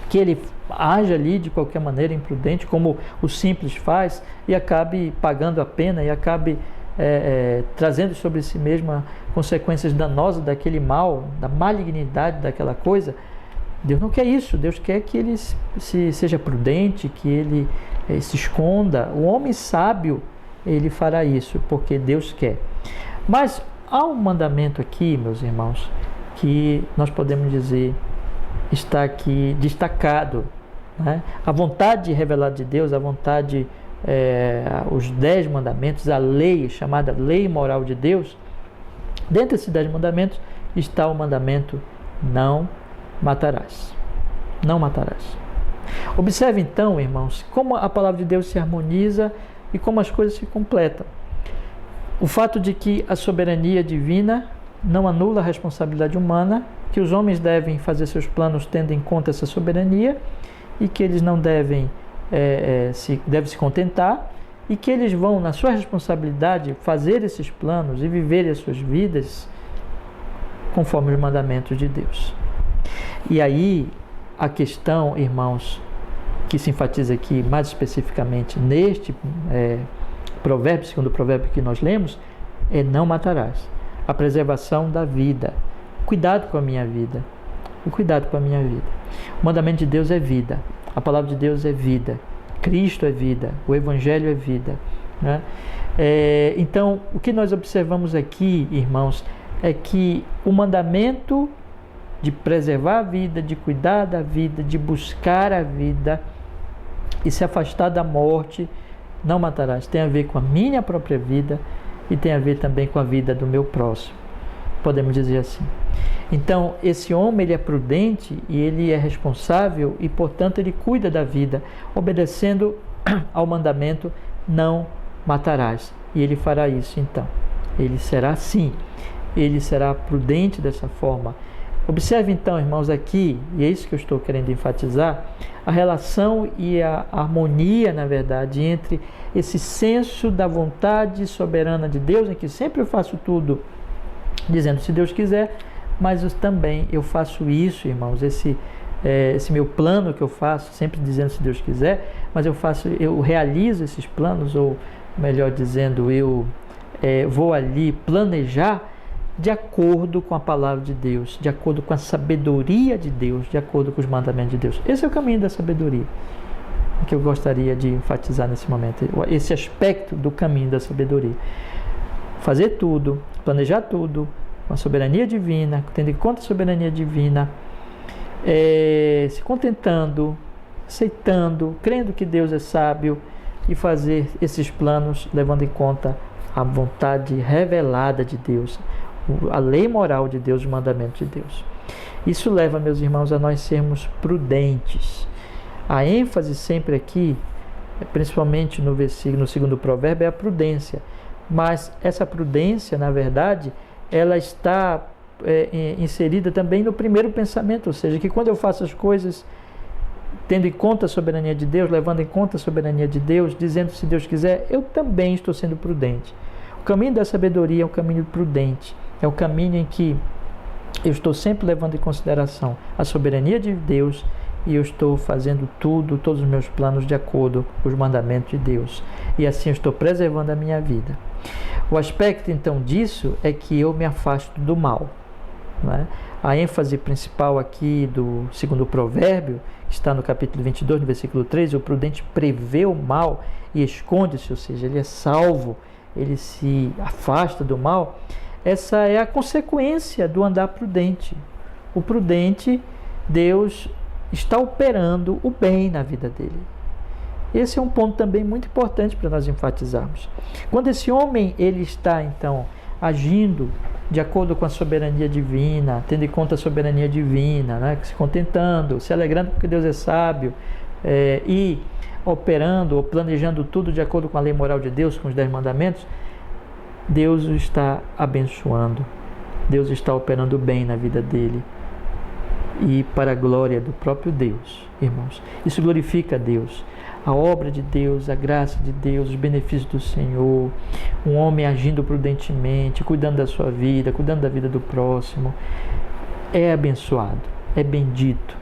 que ele haja ali de qualquer maneira imprudente, como o simples faz, e acabe pagando a pena, e acabe trazendo sobre si mesma consequências danosas daquele mal, da malignidade daquela coisa. Deus não quer isso. Deus quer que ele seja prudente, que ele se esconda. O homem sábio, ele fará isso, porque Deus quer. Mas há um mandamento aqui, meus irmãos, que nós podemos dizer está aqui destacado, né? A vontade revelada de Deus, a vontade, os 10 mandamentos, a lei, chamada lei moral de Deus. Dentre esses 10 mandamentos está o mandamento: não matarás. Não matarás. Observe então, irmãos, como a palavra de Deus se harmoniza e como as coisas se completam. O fato de que a soberania divina não anula a responsabilidade humana, que os homens devem fazer seus planos tendo em conta essa soberania, e que eles não devem se contentar, e que eles vão, na sua responsabilidade, fazer esses planos e viver as suas vidas conforme os mandamentos de Deus. E aí, a questão, irmãos, que se enfatiza aqui mais especificamente neste provérbio, segundo o provérbio que nós lemos, é: não matarás. A preservação da vida. Cuidado com a minha vida. O cuidado com a minha vida. O mandamento de Deus é vida. A palavra de Deus é vida. Cristo é vida. O Evangelho é vida, né? Então, o que nós observamos aqui, irmãos, é que o mandamento de preservar a vida, de cuidar da vida, de buscar a vida e se afastar da morte, não matarás, tem a ver com a minha própria vida e tem a ver também com a vida do meu próximo, podemos dizer assim. Então, esse homem, ele é prudente e ele é responsável e, portanto, ele cuida da vida, obedecendo ao mandamento: não matarás. E ele fará isso, então. Ele será assim, ele será prudente dessa forma. Observe então, irmãos, aqui, e é isso que eu estou querendo enfatizar, a relação e a harmonia, na verdade, entre esse senso da vontade soberana de Deus, em que sempre eu faço tudo dizendo se Deus quiser, mas também eu faço isso, irmãos, esse meu plano que eu faço, sempre dizendo se Deus quiser, mas eu realizo esses planos, ou melhor dizendo, eu vou ali planejar de acordo com a palavra de Deus, de acordo com a sabedoria de Deus, de acordo com os mandamentos de Deus. Esse é o caminho da sabedoria, que eu gostaria de enfatizar nesse momento, esse aspecto do caminho da sabedoria. Fazer tudo, planejar tudo, com a soberania divina, tendo em conta a soberania divina, se contentando, aceitando, crendo que Deus é sábio, e fazer esses planos levando em conta a vontade revelada de Deus, a lei moral de Deus, os mandamentos de Deus. Isso leva, meus irmãos, a nós sermos prudentes. A ênfase sempre aqui, principalmente no segundo provérbio, é a prudência. Mas essa prudência, na verdade, ela está inserida também no primeiro pensamento, ou seja, que quando eu faço as coisas tendo em conta a soberania de Deus, levando em conta a soberania de Deus, dizendo se Deus quiser, eu também estou sendo prudente. O caminho da sabedoria é um caminho prudente, é o caminho em que eu estou sempre levando em consideração a soberania de Deus e eu estou fazendo todos os meus planos de acordo com os mandamentos de Deus. E assim eu estou preservando a minha vida. O aspecto então disso é que eu me afasto do mal, né? A ênfase principal aqui do segundo provérbio, que está no capítulo 22, no versículo 3, o prudente prevê o mal e esconde-se, ou seja, ele é salvo, ele se afasta do mal. Essa é a consequência do andar prudente. O prudente, Deus está operando o bem na vida dele. Esse é um ponto também muito importante para nós enfatizarmos. Quando esse homem ele está então agindo de acordo com a soberania divina, tendo em conta a soberania divina, né? Se contentando, se alegrando porque Deus é sábio, e operando ou planejando tudo de acordo com a lei moral de Deus, com os 10 mandamentos, Deus o está abençoando, Deus está operando bem na vida dele, e para a glória do próprio Deus, irmãos. Isso glorifica a Deus. A obra de Deus, a graça de Deus, os benefícios do Senhor, um homem agindo prudentemente, cuidando da sua vida, cuidando da vida do próximo, é abençoado, é bendito.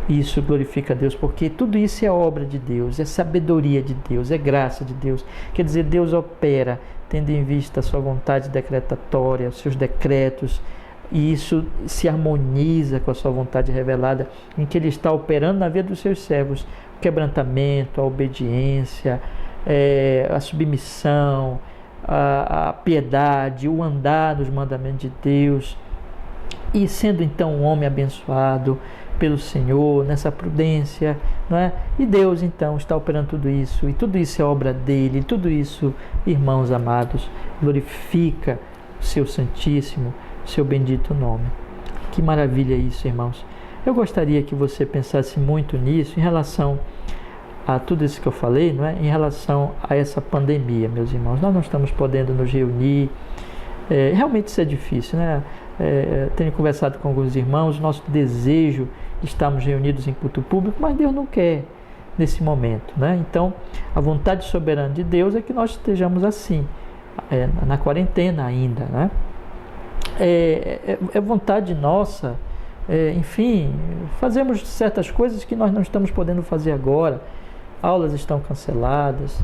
Isso glorifica a Deus, porque tudo isso é obra de Deus, é sabedoria de Deus, é graça de Deus. Quer dizer, Deus opera tendo em vista a sua vontade decretatória, os seus decretos, e isso se harmoniza com a sua vontade revelada, em que Ele está operando na vida dos seus servos, o quebrantamento, a obediência, a submissão, a piedade, o andar nos mandamentos de Deus, e sendo então um homem abençoado pelo Senhor, nessa prudência, não é? E Deus então está operando tudo isso, e tudo isso é obra dele, tudo isso, irmãos amados, glorifica o seu santíssimo, seu bendito nome. Que maravilha isso, irmãos. Eu gostaria que você pensasse muito nisso em relação a tudo isso que eu falei, não é? Em relação a essa pandemia, meus irmãos. Nós não estamos podendo nos reunir, realmente isso é difícil, né? Tenho conversado com alguns irmãos, nosso desejo de estarmos reunidos em culto público, mas Deus não quer nesse momento, né? Então, a vontade soberana de Deus é que nós estejamos assim, na quarentena ainda, né? É vontade nossa, enfim, fazemos certas coisas que nós não estamos podendo fazer agora. Aulas estão canceladas,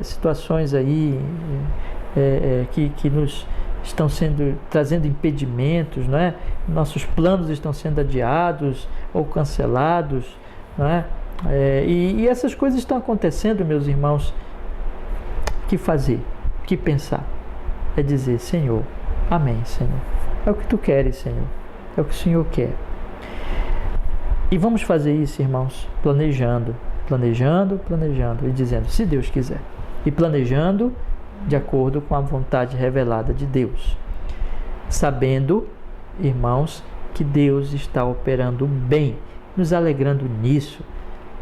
situações aí que nos estão trazendo impedimentos, não é? Nossos planos estão sendo adiados ou cancelados, não é? E essas coisas estão acontecendo, meus irmãos. O que fazer? O que pensar? É dizer: Senhor, amém, Senhor. É o que Tu queres, Senhor. É o que o Senhor quer. E vamos fazer isso, irmãos, planejando e dizendo: se Deus quiser. E planejando de acordo com a vontade revelada de Deus. Sabendo, irmãos, que Deus está operando bem, nos alegrando nisso,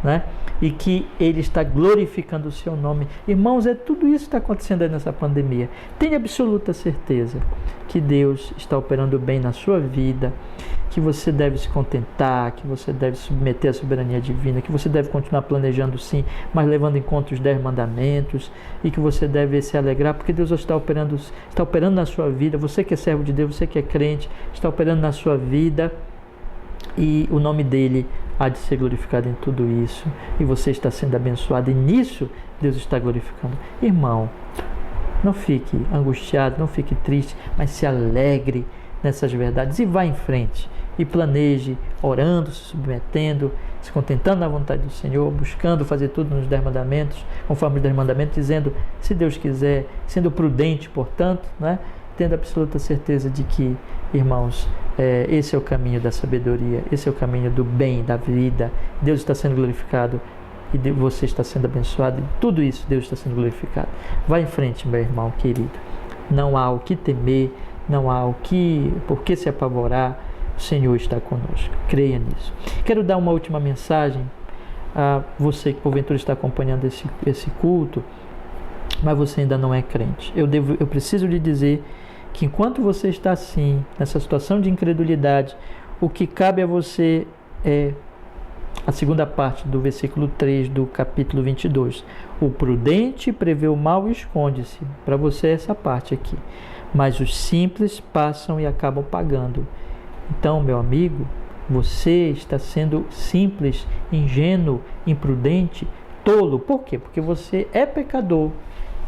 né? E que Ele está glorificando o Seu nome. Irmãos, tudo isso que está acontecendo aí nessa pandemia. Tenha absoluta certeza que Deus está operando bem na sua vida, que você deve se contentar, que você deve submeter à soberania divina, que você deve continuar planejando sim, mas levando em conta os 10 mandamentos, e que você deve se alegrar, porque Deus está operando na sua vida. Você que é servo de Deus, você que é crente, está operando na sua vida, e o nome dele há de ser glorificado em tudo isso, e você está sendo abençoado, e nisso Deus está glorificando. Irmão, não fique angustiado, não fique triste, mas se alegre nessas verdades e vá em frente, e planeje, orando, se submetendo, se contentando na vontade do Senhor, buscando fazer tudo nos 10 mandamentos, conforme os 10 mandamentos, dizendo: se Deus quiser, sendo prudente, portanto, né? Tendo absoluta certeza de que, irmãos, esse é o caminho da sabedoria, esse é o caminho do bem, da vida. Deus está sendo glorificado e você está sendo abençoado, e tudo isso Deus está sendo glorificado. Vá em frente, meu irmão querido. Não há o que temer, não há por que se apavorar. O Senhor está conosco. Creia nisso. Quero dar uma última mensagem a você que porventura está acompanhando esse culto, mas você ainda não é crente. Eu preciso lhe dizer que enquanto você está assim, nessa situação de incredulidade, o que cabe a você é a segunda parte do versículo 3 do capítulo 22. O prudente prevê o mal e esconde-se. Para você é essa parte aqui. Mas os simples passam e acabam pagando. Então, meu amigo, você está sendo simples, ingênuo, imprudente, tolo. Por quê? Porque você é pecador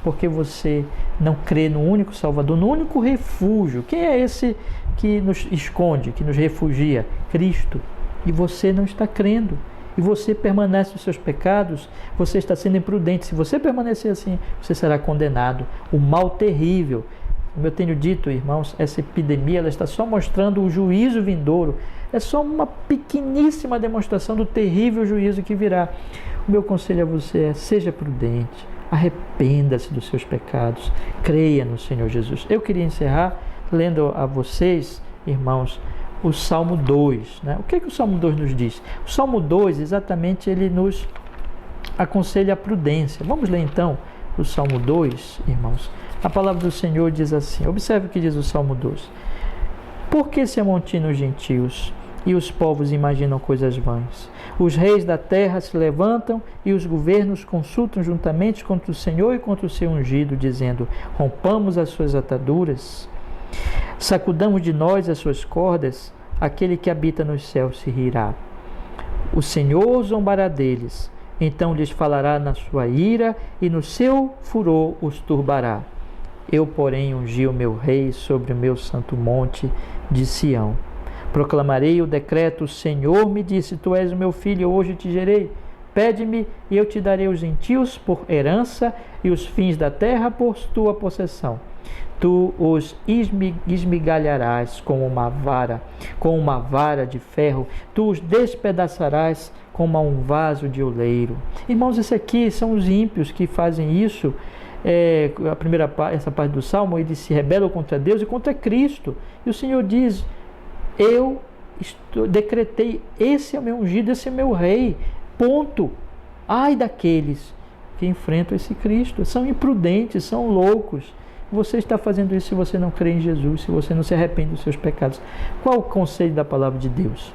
porque você não crê no único Salvador, no único refúgio. Quem é esse que nos esconde, que nos refugia? Cristo. E você não está crendo. E você permanece nos seus pecados, você está sendo imprudente. Se você permanecer assim, você será condenado. O mal terrível. Como eu tenho dito, irmãos, essa epidemia ela está só mostrando o juízo vindouro. É só uma pequeníssima demonstração do terrível juízo que virá. O meu conselho a você é: seja prudente, arrependa-se dos seus pecados, creia no Senhor Jesus. Eu queria encerrar lendo a vocês, irmãos, o Salmo 2. Né? O que o Salmo 2 nos diz? O Salmo 2, exatamente, ele nos aconselha a prudência. Vamos ler então o Salmo 2, irmãos. A palavra do Senhor diz assim, observe o que diz o Salmo 2. Por que se amontinam os gentios e os povos imaginam coisas vãs? Os reis da terra se levantam e os governos consultam juntamente contra o Senhor e contra o seu ungido, dizendo: rompamos as suas ataduras, sacudamos de nós as suas cordas, aquele que habita nos céus se rirá. O Senhor zombará deles, então lhes falará na sua ira e no seu furor os turbará. Eu, porém, ungi o meu rei sobre o meu santo monte de Sião. Proclamarei o decreto: o Senhor me disse, tu és o meu filho, hoje te gerei. Pede-me e eu te darei os gentios por herança e os fins da terra por tua possessão. Tu os esmigalharás com uma vara de ferro, tu os despedaçarás como a um vaso de oleiro. Irmãos, isso aqui são os ímpios que fazem isso. Essa parte do Salmo, eles se rebelam contra Deus e contra Cristo. E o Senhor diz: eu decretei, esse é o meu ungido, esse é o meu rei. Ponto. Ai daqueles que enfrentam esse Cristo. São imprudentes, são loucos. Você está fazendo isso se você não crê em Jesus, se você não se arrepende dos seus pecados. Qual o conselho da palavra de Deus?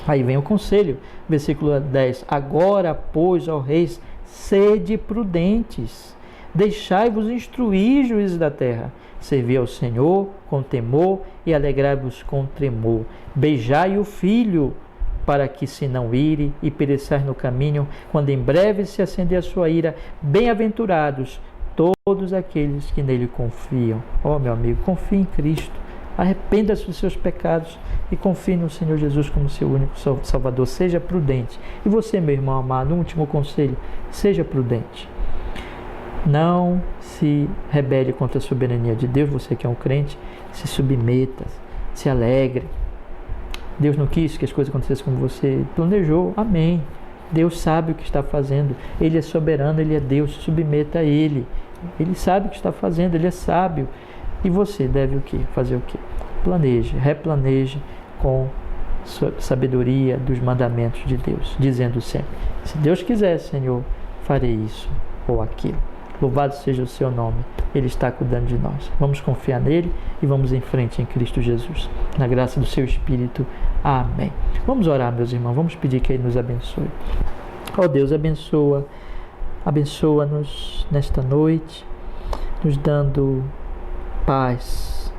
Aí vem o conselho, versículo 10. Agora, pois, ó reis, sede prudentes, deixai-vos instruir, juízes da terra. Servi ao Senhor com temor e alegrai-vos com tremor. Beijai o Filho, para que se não ire e pereçais no caminho, quando em breve se acender a sua ira. Bem-aventurados todos aqueles que nele confiam. Ó, meu amigo, confie em Cristo. Arrependa-se dos seus pecados e confie no Senhor Jesus como seu único Salvador. Seja prudente. E você, meu irmão amado, um último conselho: seja prudente. Não se rebele contra a soberania de Deus. Você que é um crente, se submeta, se alegre. Deus não quis que as coisas acontecessem como você planejou. Amém. Deus sabe o que está fazendo. Ele é soberano, Ele é Deus. Se submeta a Ele. Ele sabe o que está fazendo, Ele é sábio. E você deve o quê? Fazer o quê? Planeje, replaneje com sabedoria dos mandamentos de Deus, dizendo sempre: se Deus quiser, Senhor, farei isso ou aquilo. Louvado seja o seu nome, Ele está cuidando de nós. Vamos confiar nele e vamos em frente em Cristo Jesus, na graça do seu Espírito. Amém. Vamos orar, meus irmãos, vamos pedir que Ele nos abençoe. Ó Deus, abençoa-nos nesta noite, nos dando paz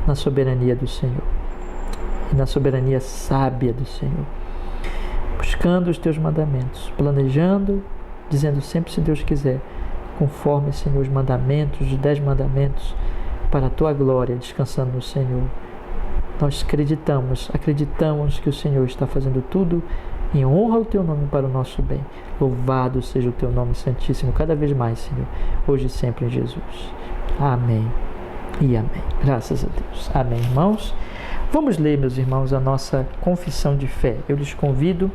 na soberania do Senhor e na soberania sábia do Senhor, buscando os teus mandamentos, planejando, dizendo sempre, se Deus quiser, conforme, Senhor, os mandamentos, os 10 mandamentos, para a tua glória, descansando no Senhor. Nós acreditamos que o Senhor está fazendo tudo em honra ao teu nome, para o nosso bem. Louvado seja o teu nome santíssimo, cada vez mais, Senhor, hoje e sempre em Jesus. Amém e amém. Graças a Deus. Amém, irmãos. Vamos ler, meus irmãos, a nossa confissão de fé. Eu lhes convido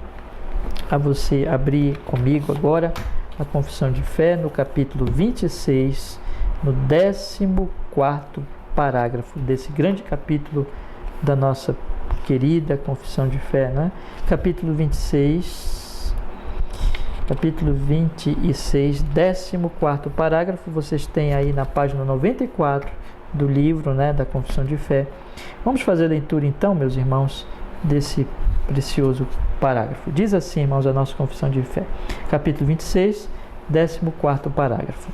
a você abrir comigo agora a confissão de fé no capítulo 26, no 14º parágrafo desse grande capítulo da nossa querida confissão de fé, né? Capítulo 26, 14º parágrafo, vocês têm aí na página 94 do livro, né, da confissão de fé. Vamos fazer a leitura então, meus irmãos, desse precioso parágrafo. Diz assim, irmãos, a nossa confissão de fé. Capítulo 26, 14º parágrafo.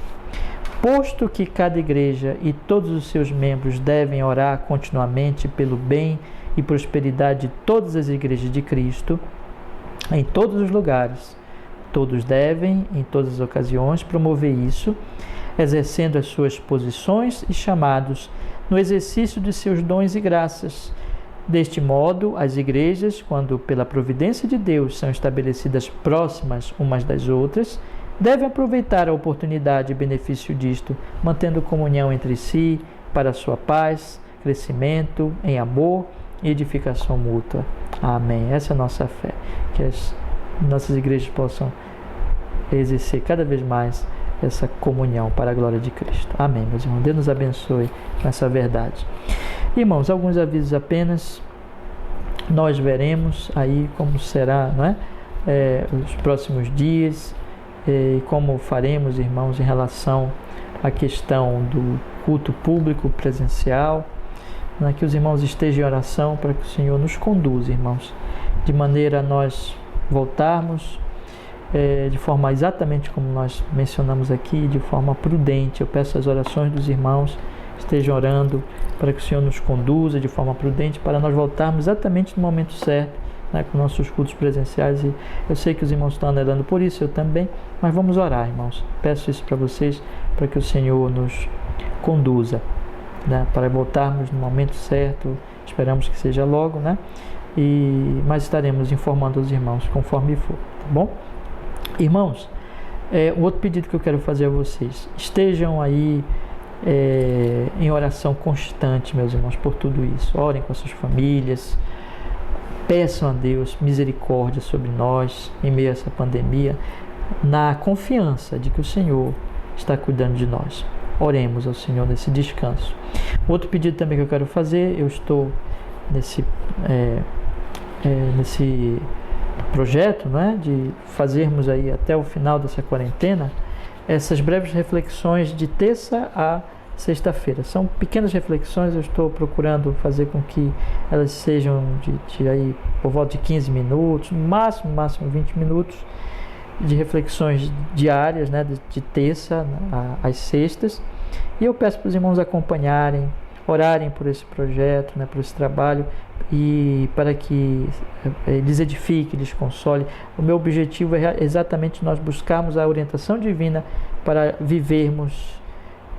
Posto que cada igreja e todos os seus membros devem orar continuamente pelo bem e prosperidade de todas as igrejas de Cristo, em todos os lugares, todos devem, em todas as ocasiões, promover isso, exercendo as suas posições e chamados no exercício de seus dons e graças. Deste modo, as igrejas, quando pela providência de Deus são estabelecidas próximas umas das outras, devem aproveitar a oportunidade e benefício disto, mantendo comunhão entre si para a sua paz, crescimento em amor e edificação mútua. Amém. Essa é a nossa fé, que as nossas igrejas possam exercer cada vez mais essa comunhão para a glória de Cristo. Amém, meus irmãos. Deus nos abençoe nessa verdade. Irmãos, alguns avisos apenas. Nós veremos aí como será, não é? Os próximos dias, e como faremos, irmãos, em relação à questão do culto público presencial, né? Que os irmãos estejam em oração para que o Senhor nos conduza, irmãos, de maneira a nós voltarmos de forma exatamente como nós mencionamos aqui, de forma prudente. Eu peço as orações dos irmãos, estejam orando para que o Senhor nos conduza de forma prudente, para nós voltarmos exatamente no momento certo, né, com nossos cultos presenciais. E eu sei que os irmãos estão anelando por isso, eu também, mas vamos orar, irmãos. Peço isso para vocês, para que o Senhor nos conduza, né, para voltarmos no momento certo. Esperamos que seja logo, né? Mas estaremos informando os irmãos conforme for, tá bom? Irmãos, um outro pedido que eu quero fazer a vocês: estejam aí em oração constante, meus irmãos, por tudo isso. Orem com as suas famílias, peçam a Deus misericórdia sobre nós em meio a essa pandemia, na confiança de que o Senhor está cuidando de nós. Oremos ao Senhor nesse descanso. Outro pedido também que eu quero fazer: eu estou nesse projeto, né, de fazermos aí até o final dessa quarentena essas breves reflexões de terça a sexta-feira. São pequenas reflexões, eu estou procurando fazer com que elas sejam de aí por volta de 15 minutos, máximo 20 minutos, de reflexões diárias, né, de terça às sextas. E eu peço para os irmãos acompanharem, orarem por esse projeto, né, por esse trabalho, e para que lhes edifique, lhes console. O meu objetivo é exatamente nós buscarmos a orientação divina para vivermos,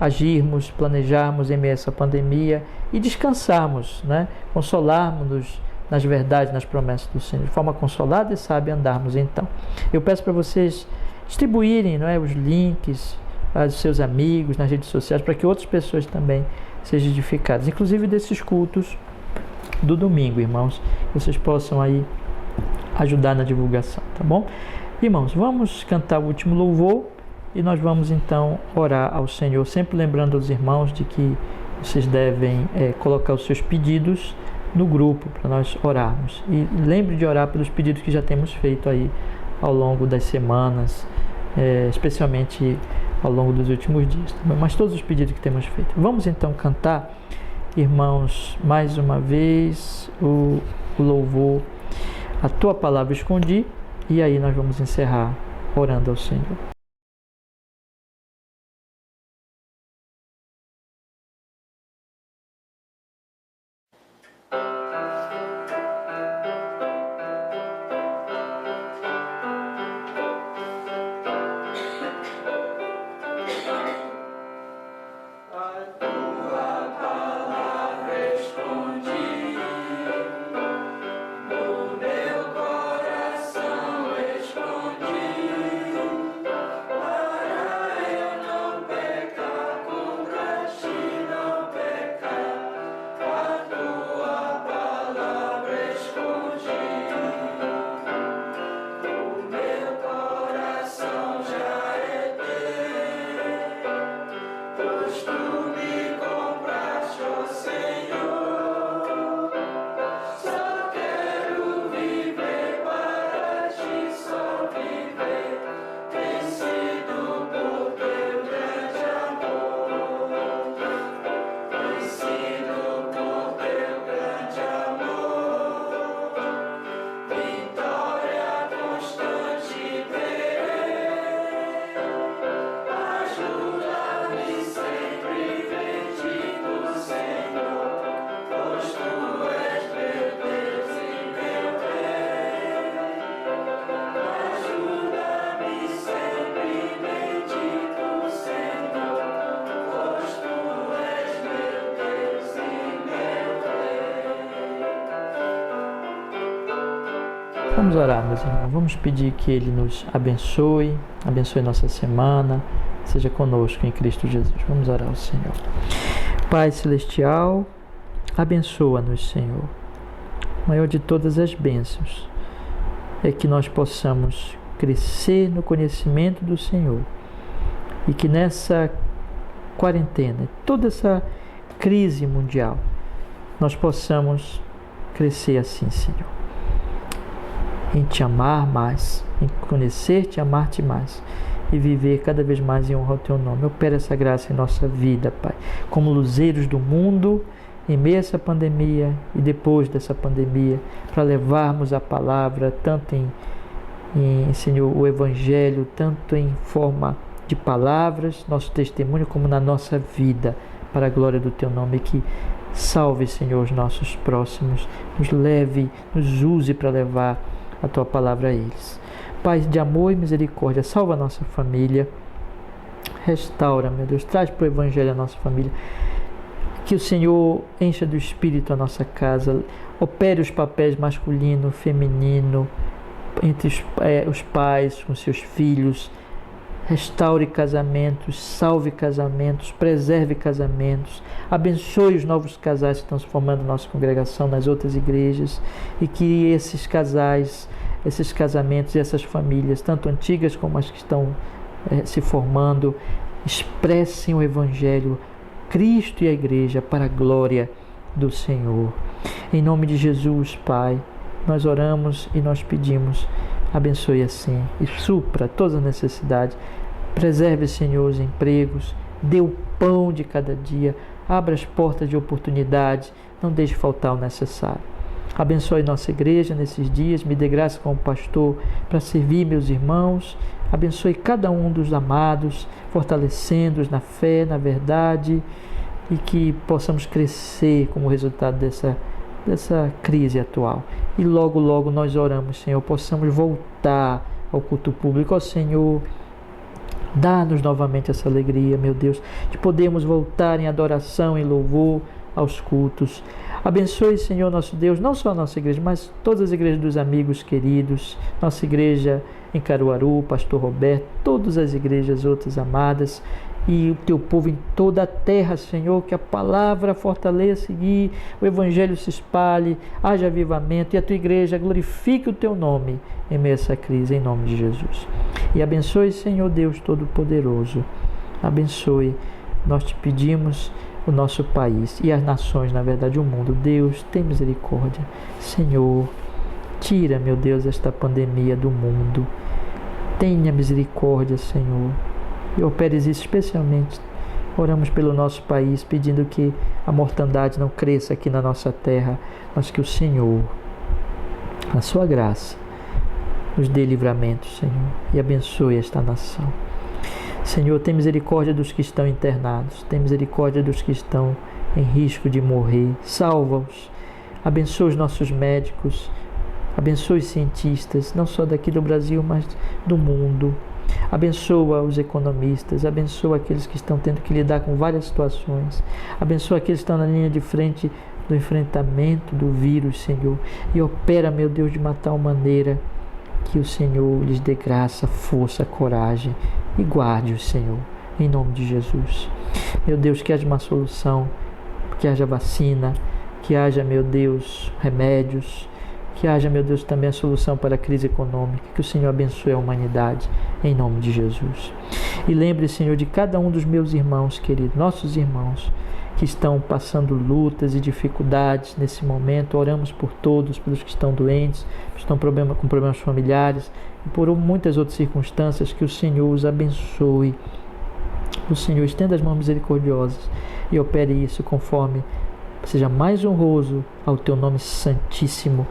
agirmos, planejarmos em meio a essa pandemia e descansarmos, né? Consolarmos-nos nas verdades, nas promessas do Senhor, de forma consolada e sábia andarmos então. Eu peço para vocês distribuírem, não é, os links aos seus amigos nas redes sociais, para que outras pessoas também sejam edificadas, inclusive desses cultos do domingo, irmãos, vocês possam aí ajudar na divulgação, tá bom? Irmãos, vamos cantar o último louvor e nós vamos então orar ao Senhor, sempre lembrando aos irmãos de que vocês devem colocar os seus pedidos no grupo para nós orarmos. E lembre de orar pelos pedidos que já temos feito aí ao longo das semanas, especialmente ao longo dos últimos dias, tá bom? Mas todos os pedidos que temos feito. Vamos então cantar, irmãos, mais uma vez o louvor A Tua Palavra Escondi, e aí nós vamos encerrar orando ao Senhor. Vamos orar, meus irmãos. Vamos pedir que Ele nos abençoe nossa semana, seja conosco em Cristo Jesus. Vamos orar ao Senhor. Pai Celestial, abençoa-nos, Senhor. O maior de todas as bênçãos é que nós possamos crescer no conhecimento do Senhor e que nessa quarentena, toda essa crise mundial, nós possamos crescer assim, Senhor, em Te amar mais, em conhecer-Te, amar-Te mais e viver cada vez mais em honra ao Teu nome. Opera essa graça em nossa vida, Pai, como luzeiros do mundo, em meio a essa pandemia e depois dessa pandemia, para levarmos a palavra, tanto Senhor, o Evangelho, tanto em forma de palavras, nosso testemunho, como na nossa vida, para a glória do Teu nome. Que salve, Senhor, os nossos próximos, nos leve, nos use para levar a Tua palavra a eles. Pai de amor e misericórdia, salva a nossa família, restaura, meu Deus, traz para o Evangelho a nossa família, que o Senhor encha do Espírito a nossa casa, opere os papéis masculino, feminino, entre os pais com seus filhos, restaure casamentos, salve casamentos, preserve casamentos, abençoe os novos casais que estão se formando na nossa congregação, nas outras igrejas, e que esses casais, esses casamentos e essas famílias, tanto antigas como as que estão se formando, expressem o Evangelho, Cristo e a igreja, para a glória do Senhor. Em nome de Jesus, Pai, nós oramos e nós pedimos, abençoe assim e supra todas as necessidades, preserve, Senhor, os empregos, dê o pão de cada dia, abra as portas de oportunidade, não deixe faltar o necessário. Abençoe nossa igreja nesses dias, me dê graça como pastor para servir meus irmãos, abençoe cada um dos amados, fortalecendo-os na fé, na verdade, e que possamos crescer como resultado dessa crise atual. E logo, logo nós oramos, Senhor, possamos voltar ao culto público. Ó Senhor, dá-nos novamente essa alegria, meu Deus, de podermos voltar em adoração, em louvor aos cultos. Abençoe, Senhor, nosso Deus, não só a nossa igreja, mas todas as igrejas dos amigos queridos, nossa igreja em Caruaru, Pastor Roberto, todas as igrejas outras amadas, e o Teu povo em toda a terra, Senhor, que a palavra fortaleça e o Evangelho se espalhe, haja avivamento, e a Tua igreja glorifique o Teu nome em meio a essa crise, em nome de Jesus. E abençoe, Senhor Deus Todo-Poderoso, abençoe, nós Te pedimos, o nosso país e as nações, na verdade o mundo. Deus, tem misericórdia. Senhor, tira, meu Deus, esta pandemia do mundo. Tenha misericórdia, Senhor. E operes isso especialmente. Oramos pelo nosso país, pedindo que a mortandade não cresça aqui na nossa terra, mas que o Senhor, na sua graça, nos dê livramento, Senhor, e abençoe esta nação. Senhor, tem misericórdia dos que estão internados, tem misericórdia dos que estão em risco de morrer, salva-os, abençoa os nossos médicos, abençoa os cientistas, não só daqui do Brasil, mas do mundo, abençoa os economistas, abençoa aqueles que estão tendo que lidar com várias situações, abençoa aqueles que estão na linha de frente do enfrentamento do vírus, Senhor, e opera, meu Deus, de uma tal maneira que o Senhor lhes dê graça, força, coragem, e guarde-os, Senhor, em nome de Jesus. Meu Deus, que haja uma solução, que haja vacina, que haja, meu Deus, remédios, que haja, meu Deus, também a solução para a crise econômica, que o Senhor abençoe a humanidade, em nome de Jesus. E lembre, Senhor, de cada um dos meus irmãos queridos, nossos irmãos, que estão passando lutas e dificuldades nesse momento. Oramos por todos, pelos que estão doentes, que estão com problemas familiares, e por muitas outras circunstâncias, que o Senhor os abençoe. O Senhor estenda as mãos misericordiosas e opere isso conforme seja mais honroso ao Teu nome santíssimo,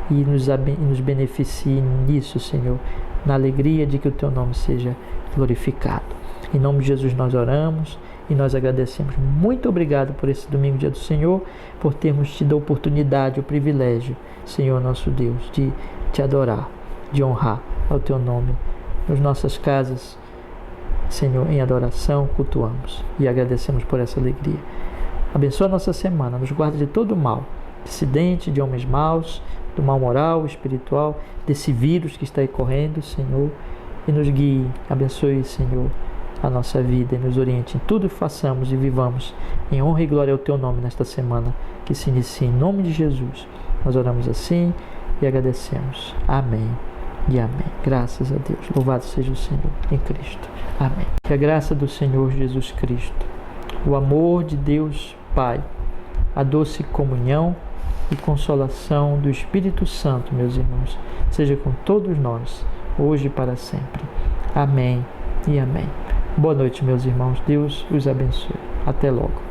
e nos beneficie nisso, Senhor, na alegria de que o Teu nome seja glorificado. Em nome de Jesus nós oramos e nós agradecemos. Muito obrigado por esse domingo, dia do Senhor, por termos tido a oportunidade, o privilégio, Senhor nosso Deus, de Te adorar, de honrar ao Teu nome. Nas nossas casas, Senhor, em adoração, cultuamos e agradecemos por essa alegria. Abençoa a nossa semana, nos guarda de todo o mal, de acidente, de homens maus, do mal moral, espiritual, desse vírus que está aí correndo, Senhor, e nos guie, abençoe, Senhor, a nossa vida e nos oriente em tudo que façamos e vivamos em honra e glória ao Teu nome nesta semana, que se inicie em nome de Jesus. Nós oramos assim e agradecemos. Amém e amém. Graças a Deus. Louvado seja o Senhor em Cristo. Amém. Que a graça do Senhor Jesus Cristo, o amor de Deus Pai, a doce comunhão e consolação do Espírito Santo, meus irmãos, seja com todos nós, hoje e para sempre. Amém e amém. Boa noite, meus irmãos. Deus os abençoe. Até logo.